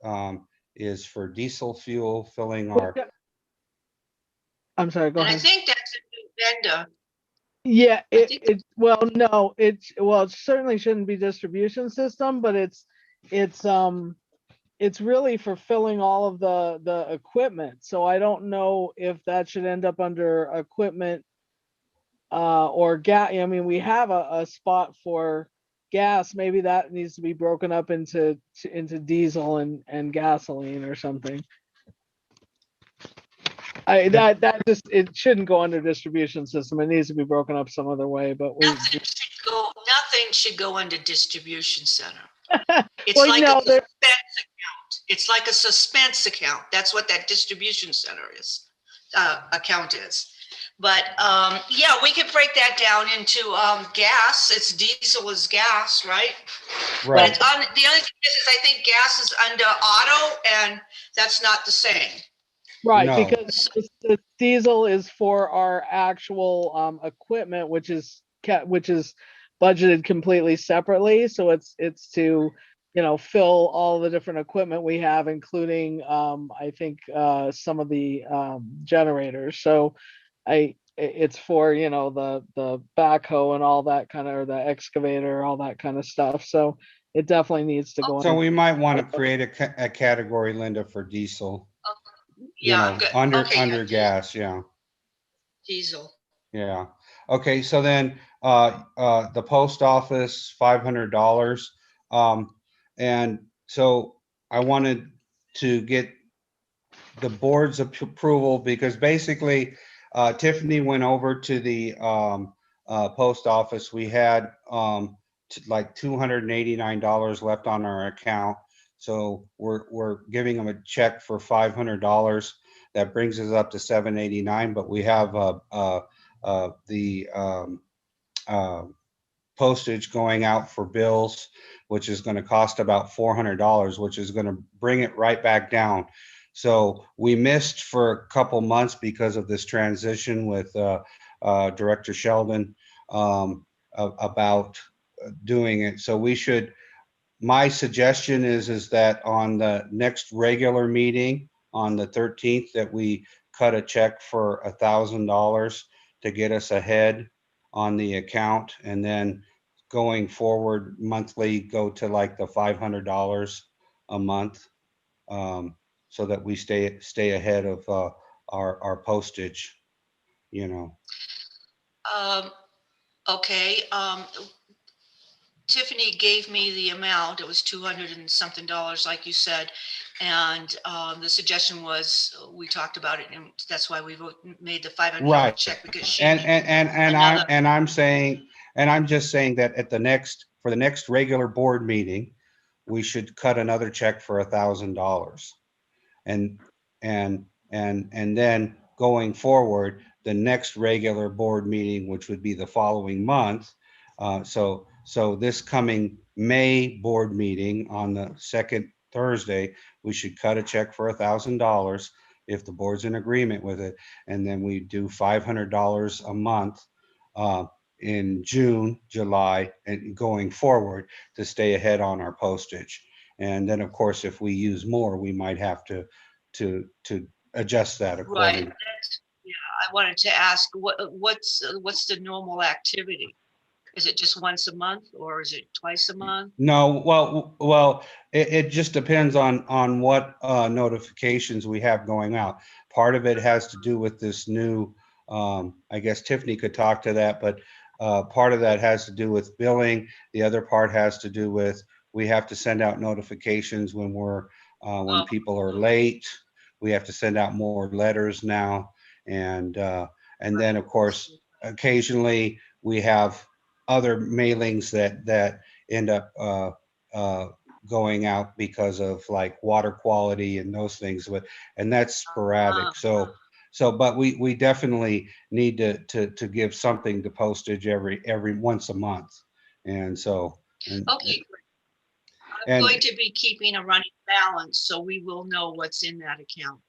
is for diesel fuel filling our. I'm sorry, go And I ahead. think that's a new vendor. Yeah, I think- it certainly shouldn't be distribution system, but it's really for filling all of the equipment. So I don't know if that should end up under equipment or gas. I mean, we have a spot for gas. Maybe that needs to be broken up into diesel and gasoline or something. It shouldn't go under distribution system. It needs to be broken up some other way, but Nothing should go under distribution center. It's Well, like no, a suspense account. It's like a suspense account. That's what that distribution center is, account is. But yeah, we could break that down into gas. It's diesel is gas, right? But Right. it's on, the other thing is I think gas is under auto, and that's not the same. Right, No. because the diesel is for our actual equipment, which is budgeted completely separately. So it's to, fill all the different equipment we have, including I think some of the generators. So it's for, the backhoe and all that kind of, or the excavator, all that kind of stuff. So it definitely needs to go. So under- we might want to create a category, Linda, for diesel. Yeah, good. Under Okay, gas, yeah. diesel. Yeah. Okay, so then the post office, $500. And so I wanted to get the board's approval because basically Tiffany went over to the post office. We had like $289 left on our account. So we're giving them a check for $500. That brings us up to $789, but we have the postage going out for bills, which is going to cost about $400, which is going to bring it right back down. So we missed for a couple months because of this transition with Director Sheldon about doing it. So we should, my suggestion is that on the next regular meeting on the 13th, that we cut a check for $1,000 to get us ahead on the account, and then going forward monthly go to like the $500 a month, so that we stay ahead of our postage, Okay, Tiffany gave me the amount. It was 200 and something dollars, like you said. And the suggestion was, we talked about it, and that's why we made the $500 Right. check, because she. I'm just saying that for the next regular board meeting, we should cut another check for $1,000. And then going forward, the next regular board meeting, which would be the following month. So this coming May board meeting on the second Thursday, we should cut a check for $1,000 if the board's in agreement with it. And then we do $500 a month in June, July, and going forward to stay ahead on our postage. And then, of course, if we use more, we might have to adjust that Right. accordingly. I wanted to ask, what's the normal activity? Is it just once a month, or is it twice a month? No, well, it just depends on what notifications we have going out. Part of it has to do with this new, I guess Tiffany could talk to that, but part of that has to do with billing. The other part has to do with, we have to send out notifications when when people are late. We have to send out more letters now. And then, of course, occasionally we have other mailings that end up going out because of like water quality and those things and that's sporadic. But we definitely need to give something to postage every once a month. And so, Okay, I'm and going to be keeping a running balance, so we will know what's in that account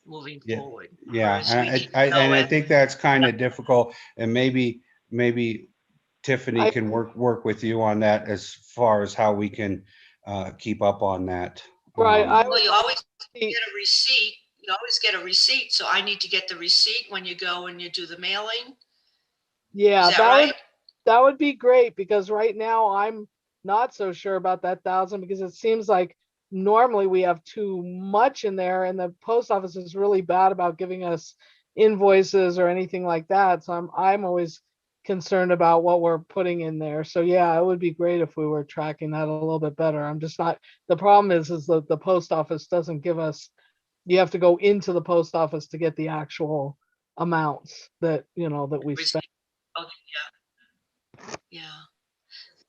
moving Yeah, forward. yeah, Whereas we and need I to know and I it. think that's kind of difficult, and maybe Tiffany I- can work with you on that as far as how we can keep up on that. Right, I Well, would you like always to get see- a receipt. You always get a receipt, so I need to get the receipt when you go and you do the mailing. Yeah, Is that right? that would be great, because right now I'm not so sure about that 1,000, because it seems like normally we have too much in there, and the post office is really bad about giving us invoices or anything like that. So I'm always concerned about what we're putting in there. So yeah, it would be great if we were tracking that a little bit better. I'm just not, the problem is that the post office doesn't give us, you have to go into the post office to get the actual amounts that, that we spend. Okay, yeah.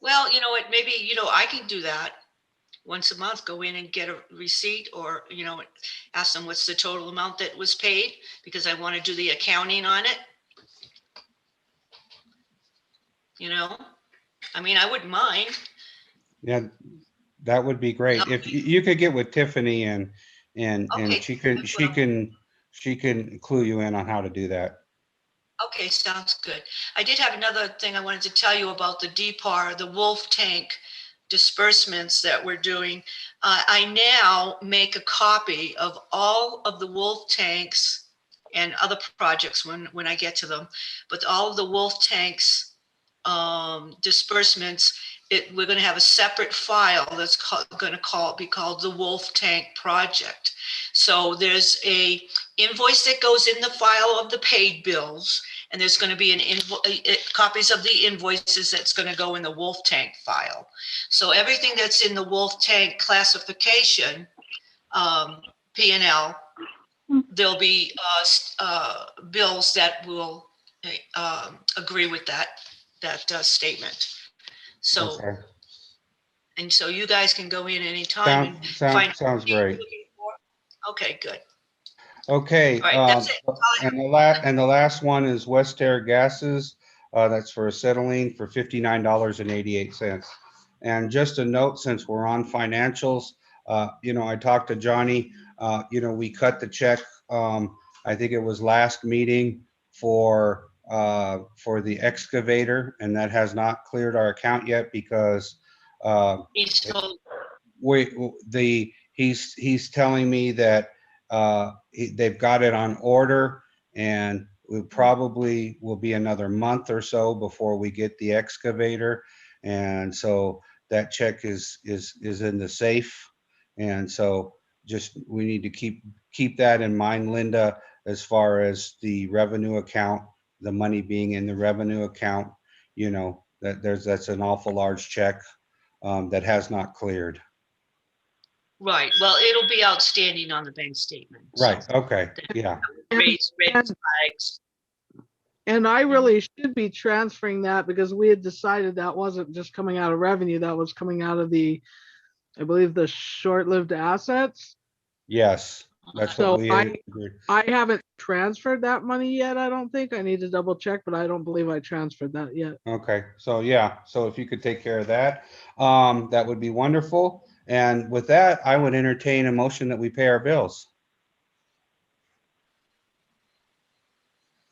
Well, you know what, maybe, I can do that once a month, go in and get a receipt, or, ask them what's the total amount that was paid, because I want to do the accounting on it. I mean, I wouldn't mind. Yeah, that would be great. If you could get with Tiffany and Okay, she can clue you in on how to do that. Okay, sounds good. I did have another thing I wanted to tell you about the DPAR, the Wolf Tank disbursements that we're doing. I now make a copy of all of the Wolf Tanks and other projects when I get to them, but all of the Wolf Tanks disbursements, we're going to have a separate file that's going to be called the Wolf Tank Project. So there's a invoice that goes in the file of the paid bills, and there's going to be copies of the invoices that's going to go in the Wolf Tank file. So everything that's in the Wolf Tank classification, P&L, there'll be bills that will agree with that statement. So, Okay. and so you guys can go in anytime and find. Sounds great. Okay, good. Okay, All right, that's it. and the last one is West Air Gases. That's for acetylene for $59.88. And just a note, since we're on financials, I talked to Johnny. We cut the check. I think it was last meeting for the excavator, and that has not cleared our account yet because He's told. he's telling me that they've got it on order, and it probably will be another month or so before we get the excavator. And so that check is in the safe. And so just, we need to keep that in mind, Linda, as far as the revenue account, the money being in the revenue account, that's an awful large check that has not cleared. Right, well, it'll be outstanding on the bank statement. Right, okay, yeah. Raise flags. And I really should be transferring that, because we had decided that wasn't just coming out of revenue, that was coming out of I believe the short-lived assets. Yes, that's So what we agreed. I haven't transferred that money yet. I don't think. I need to double check, but I don't believe I transferred that yet. Okay, so yeah, so if you could take care of that, that would be wonderful. And with that, I would entertain a motion that we pay our bills.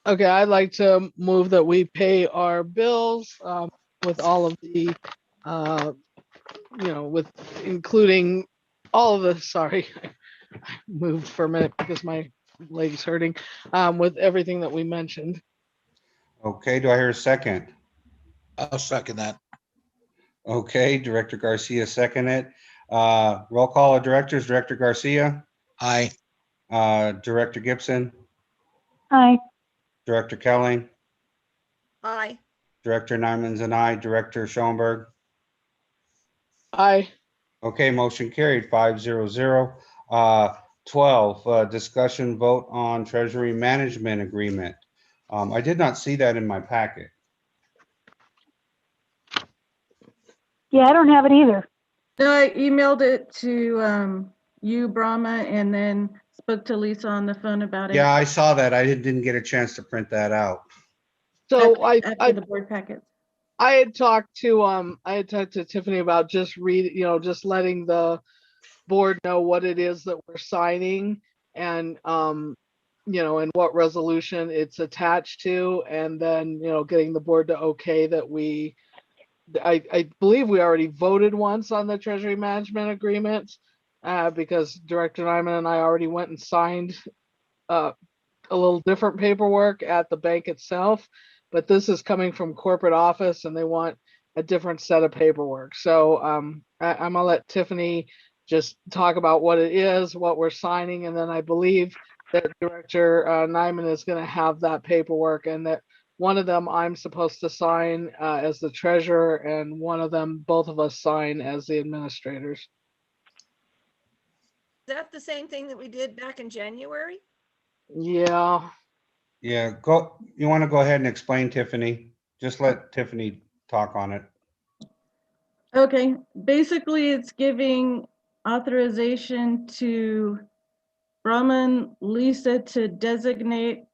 Okay, I'd like to move that we pay our bills with all of the, with including all of the, sorry, I moved for a minute because my leg's hurting, with everything that we mentioned. Okay, do I hear a second? I'll second that. Okay, Director Garcia second it. Roll call of directors, Director Garcia, Aye. Director Gibson, Aye. Director Kelly, Aye. Director Nyman's and I, Director Schoenberg. Aye. Okay, motion carried 500. 12, discussion vote on Treasury Management Agreement. I did not see that in my packet. Yeah, I don't have it either. No, I emailed it to you, Brahma, and then spoke to Lisa on the phone about it. Yeah, I saw that. I didn't get a chance to print that out. So After the board packets. I had talked to Tiffany about just just letting the board know what it is that we're signing and and what resolution it's attached to, and then getting the board to okay that I believe we already voted once on the treasury management agreement, because Director Nyman and I already went and signed a little different paperwork at the bank itself, but this is coming from corporate office and they want a different set of paperwork. So I'm gonna let Tiffany just talk about what it is, what we're signing, and then I believe that Director Nyman is gonna have that paperwork, and that one of them I'm supposed to sign as the treasurer, and one of them, both of us sign as the administrators. Is that the same thing that we did back in January? Yeah. Yeah, you want to go ahead and explain, Tiffany? Just let Tiffany talk on it. Okay, basically it's giving authorization to Brahman, Lisa to designate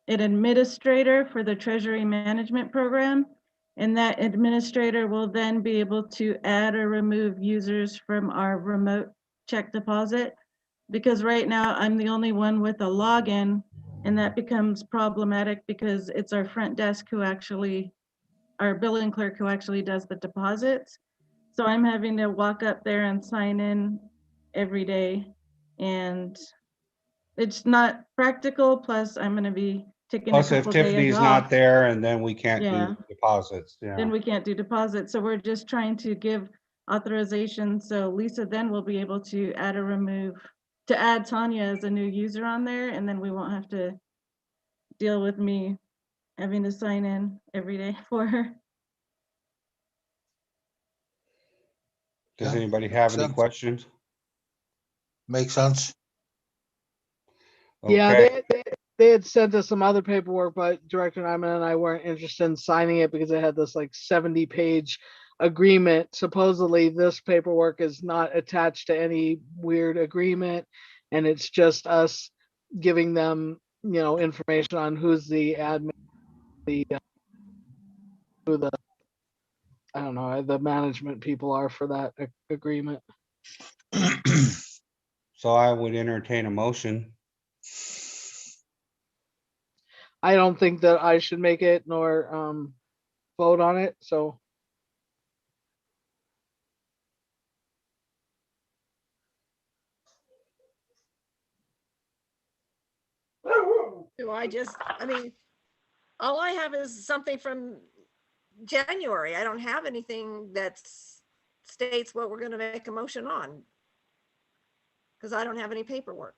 an administrator for the treasury management program. And that administrator will then be able to add or remove users from our remote check deposit. Because right now I'm the only one with a login, and that becomes problematic because it's our front desk our billing clerk who actually does the deposits. So I'm having to walk up there and sign in every day, and it's not practical. Plus I'm gonna be taking a Plus, if couple days Tiffany's not off, there, and then we can't Yeah. do deposits. Yeah. then we can't do deposits. So we're just trying to give authorization. So Lisa then will be able to add or remove, to add Tanya as a new user on there, and then we won't have to deal with me having to sign in every day for her. Does Yeah, anybody have any sense. questions? Makes sense. Yeah, Okay. they had sent us some other paperwork, but Director Nyman and I weren't interested in signing it because it had this like 70-page agreement. Supposedly this paperwork is not attached to any weird agreement, and it's just us giving them, information on who's the admin, who the, I don't know, the management people are for that agreement. So I would entertain a motion. I don't think that I should make it nor vote on it, so. Do I mean, all I have is something from January. I don't have anything that states what we're gonna make a motion on. Because I don't have any paperwork.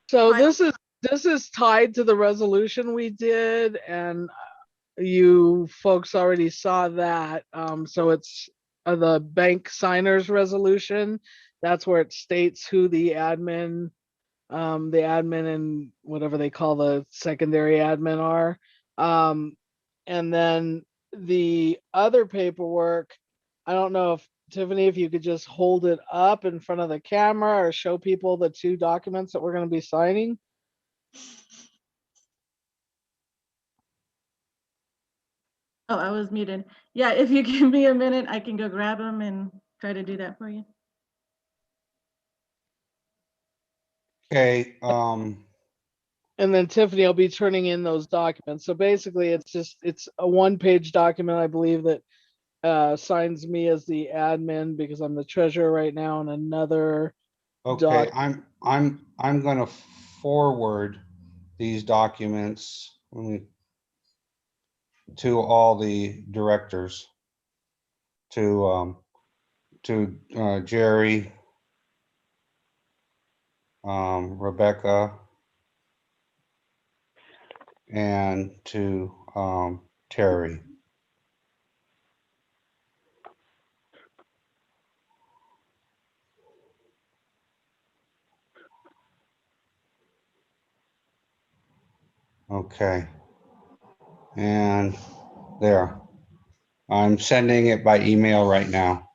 So Right. this is tied to the resolution we did, and you folks already saw that. So it's the bank signers resolution. That's where it states who the admin and whatever they call the secondary admin are. And then the other paperwork, I don't know if Tiffany, if you could just hold it up in front of the camera or show people the two documents that we're going to be signing. Oh, I was muted. Yeah, if you give me a minute, I can go grab them and try to do that for you. Okay. And then Tiffany will be turning in those documents. So basically it's a 1-page document, I believe, that signs me as the admin because I'm the treasurer right now, and another Okay, I'm gonna forward these documents to all the directors, to Jerry, Rebecca, and to Terry. Okay. And there. I'm sending it by email right now.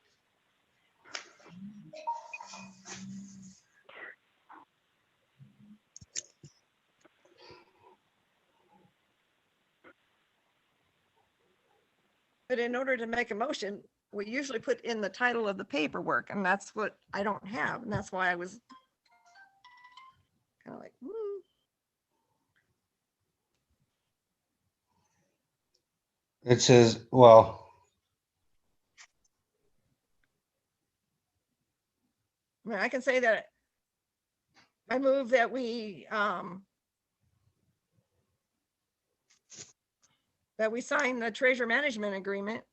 But in order to make a motion, we usually put in the title of the paperwork, and that's what I don't have, and that's why I was kind of like, It says, well, I mean, I can say that I move that we sign the treasure management agreement.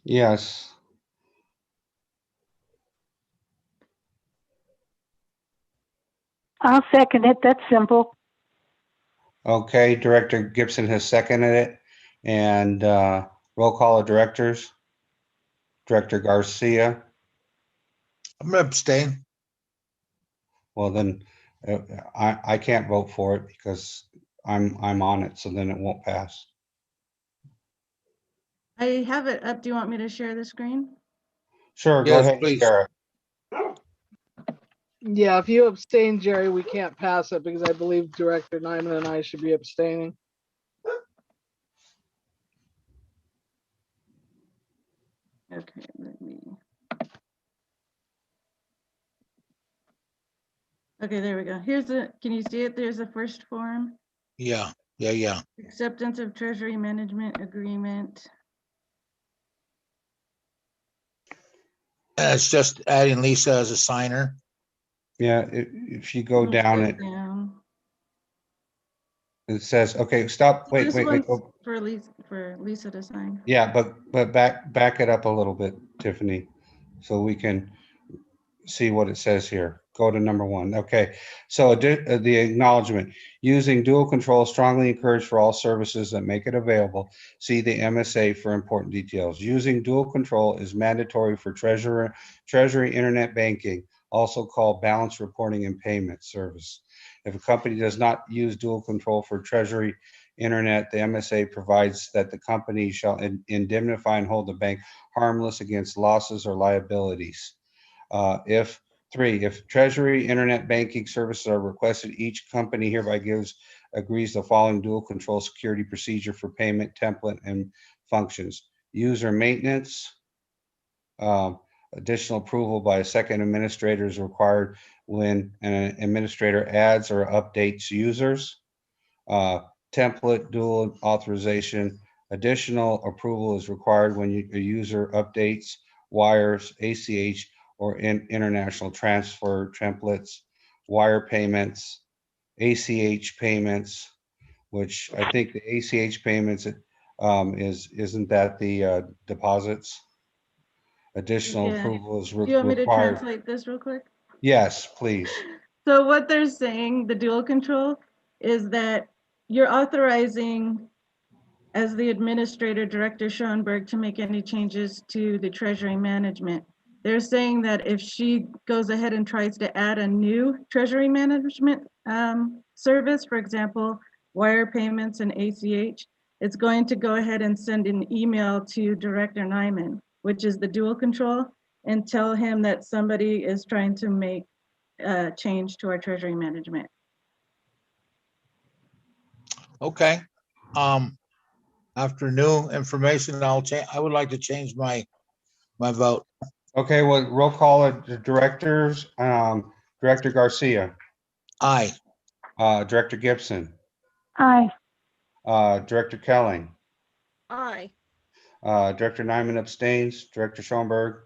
yes. I'll second it. That's simple. Okay, Director Gibson has seconded it. And roll call of directors. Director Garcia. I'm gonna abstain. Well, then I can't vote for it because I'm on it, so then it won't pass. I have it up. Do you want me to share the screen? Sure, go Yes, ahead, please. Sarah. Yeah, if you abstain, Jerry, we can't pass it because I believe Director Nyman and I should be abstaining. Okay, let me. Okay, there we go. Here's the, can you see it? There's the first form. Yeah. Acceptance of treasury management agreement. And it's just adding Lisa as a signer. Yeah, if you go Move down that it, down. it says, okay, stop, wait, This wait, one's go. for Lisa to sign. Yeah, but back it up a little bit, Tiffany, so we can see what it says here. Go to number 1. Okay, so the acknowledgement, using dual control strongly encouraged for all services that make it available. See the MSA for important details. Using dual control is mandatory for Treasury Internet Banking, also called balance reporting and payment service. If a company does not use dual control for Treasury Internet, the MSA provides that the company shall indemnify and hold the bank harmless against losses or liabilities. If Treasury Internet Banking services are requested, each company hereby agrees the following dual control security procedure for payment template and functions. User maintenance, additional approval by a second administrator is required when an administrator adds or updates users. Template dual authorization, additional approval is required when a user updates, wires, ACH, or international transfer templates, wire payments, ACH payments, which I think the ACH payments isn't that the deposits? Additional Yeah. approval is Do you want me to required. translate this real quick? Yes, please. So what they're saying, the dual control, is that you're authorizing as the administrator, Director Schoenberg, to make any changes to the treasury management. They're saying that if she goes ahead and tries to add a new treasury management service, for example, wire payments and ACH, it's going to go ahead and send an email to Director Nyman, which is the dual control, and tell him that somebody is trying to make a change to our treasury management. Okay. After new information, I would like to change my vote. Okay, well, roll call of the directors. Director Garcia, Aye. Director Gibson, Aye. Director Kelling, Aye. Director Nyman abstains, Director Schoenberg.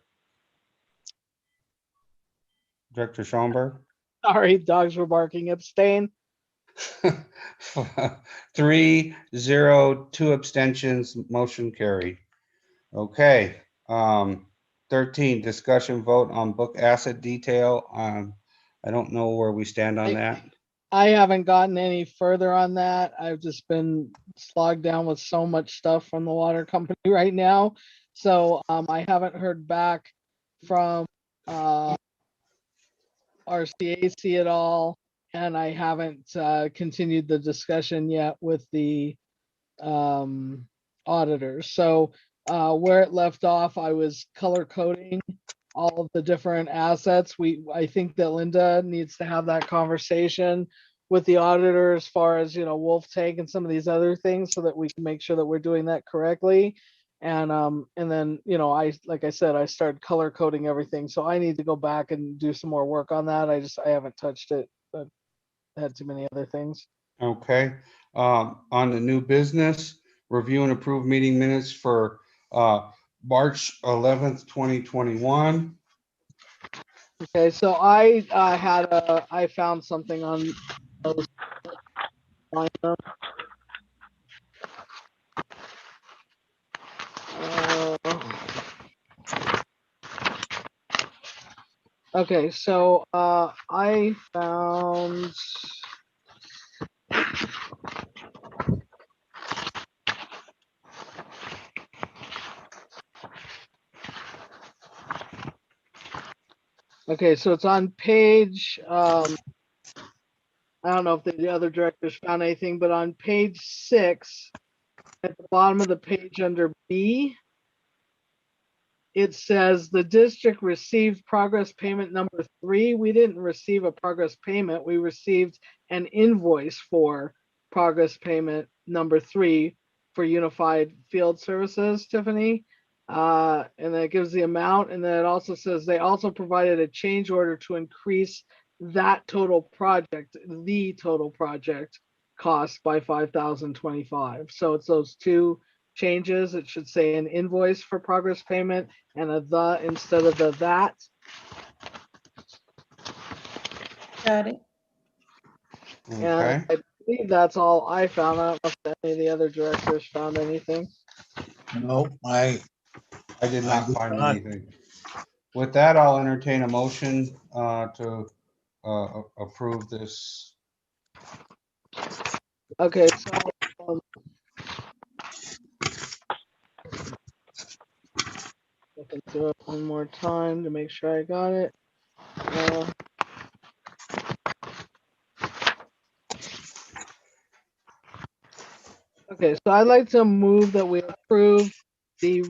Director Schoenberg. Sorry, dogs were barking. Abstain. 3-0, 2 abstentions, motion carried. Okay, 13, discussion vote on book asset detail. I don't know where we stand on that. I haven't gotten any further on that. I've just been slogged down with so much stuff from the water company right now. So I haven't heard back from RCAC at all. And I haven't continued the discussion yet with the auditors. So where it left off, I was color coding all of the different assets. I think that Linda needs to have that conversation with the auditor as far as, Wolf Tank and some of these other things so that we can make sure that we're doing that correctly. And then, like I said, I started color coding everything. So I need to go back and do some more work on that. I haven't touched it, but I had too many other things. Okay, on the new business, review and approve meeting minutes for March 11th, 2021. Okay, so I found something on those. Okay, so I found. Okay, so it's on page, I don't know if the other directors found anything, but on page 6, at the bottom of the page under B, it says the district received progress payment number 3. We didn't receive a progress payment. We received an invoice for progress payment number 3 for Unified Field Services, Tiffany. And then it gives the amount, and then it also says they also provided a change order to increase that total project, the total project cost by $5,025. So it's those two changes. It should say an invoice for progress payment and a the instead of the that. Got it. Okay, And I believe that's all I found. I don't know if any of the other directors found anything. No, I did not did find not. anything. With that, I'll entertain a motion to approve this. Okay, so looking through it one more time to make sure I got it. Okay, so I'd like to move that we approve the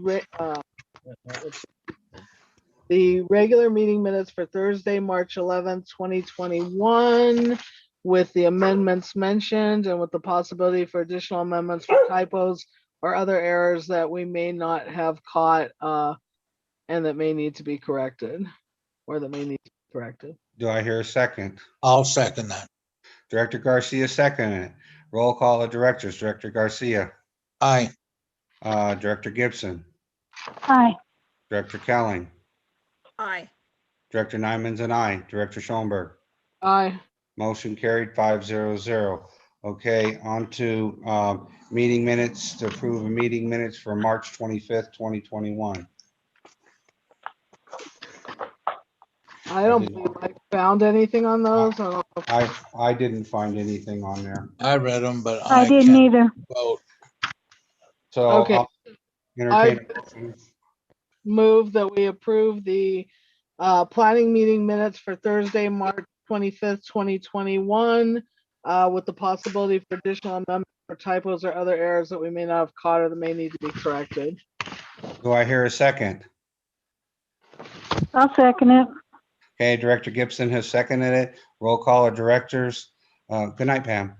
regular meeting minutes for Thursday, March 11th, 2021, with the amendments mentioned and with the possibility for additional amendments for typos or other errors that we may not have caught and that may need to be corrected, or that may need to be corrected. Do I hear a second? I'll second that. Director Garcia seconded it. Roll call of directors. Director Garcia, Aye. Director Gibson, Aye. Director Kelling, Aye. Director Nyman's and I, Director Schoenberg. Aye. Motion carried 500. Okay, on to meeting minutes, to approve a meeting minutes for March 25th, 2021. I don't believe I found anything on those. I don't know if- I didn't find anything on there. I read them, but I didn't can't either. vote. So Okay. I'll entertain a motion. Move that we approve the planning meeting minutes for Thursday, March 25th, 2021, with the possibility for additional amendments for typos or other errors that we may not have caught or that may need to be corrected. Do I hear a second? I'll second it. Okay, Director Gibson has seconded it. Roll call of directors. Good night, Pam.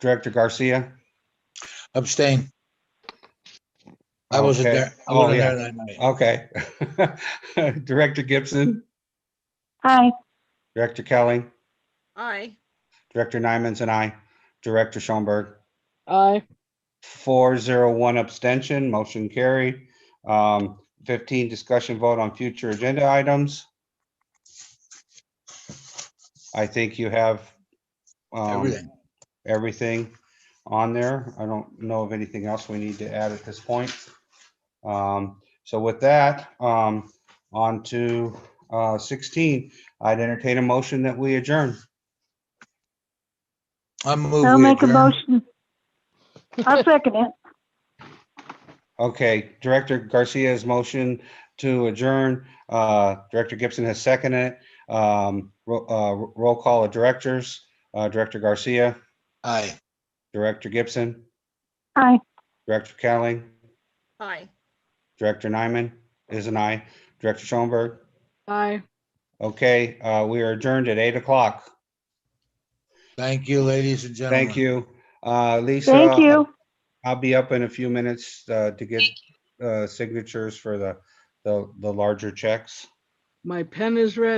Director Garcia? Abstain. I wasn't Okay. there. I Oh, wasn't yeah. there that night. Okay. Director Gibson, Aye. Director Kelly, Aye. Director Nyman's and I, Director Schoenberg. Aye. 401 abstention, motion carried. 15 discussion vote on future agenda items. I think you have everything on there. I don't know of anything else we need to add at this point. So with that, on to 16, I'd entertain a motion that we adjourn. I move I'll we make a adjourn. motion. I'll second it. Okay, Director Garcia's motion to adjourn. Director Gibson has seconded it. Roll call of directors. Director Garcia, Aye. Director Gibson, Aye. Director Kelly, Aye. Director Nyman is an aye. Director Schoenberg. Aye. Okay, we are adjourned at 8 o'clock. Thank you, ladies and gentlemen. Thank you. Lisa. Thank you. I'll be up in a few minutes to get signatures for the larger checks. My pen is ready.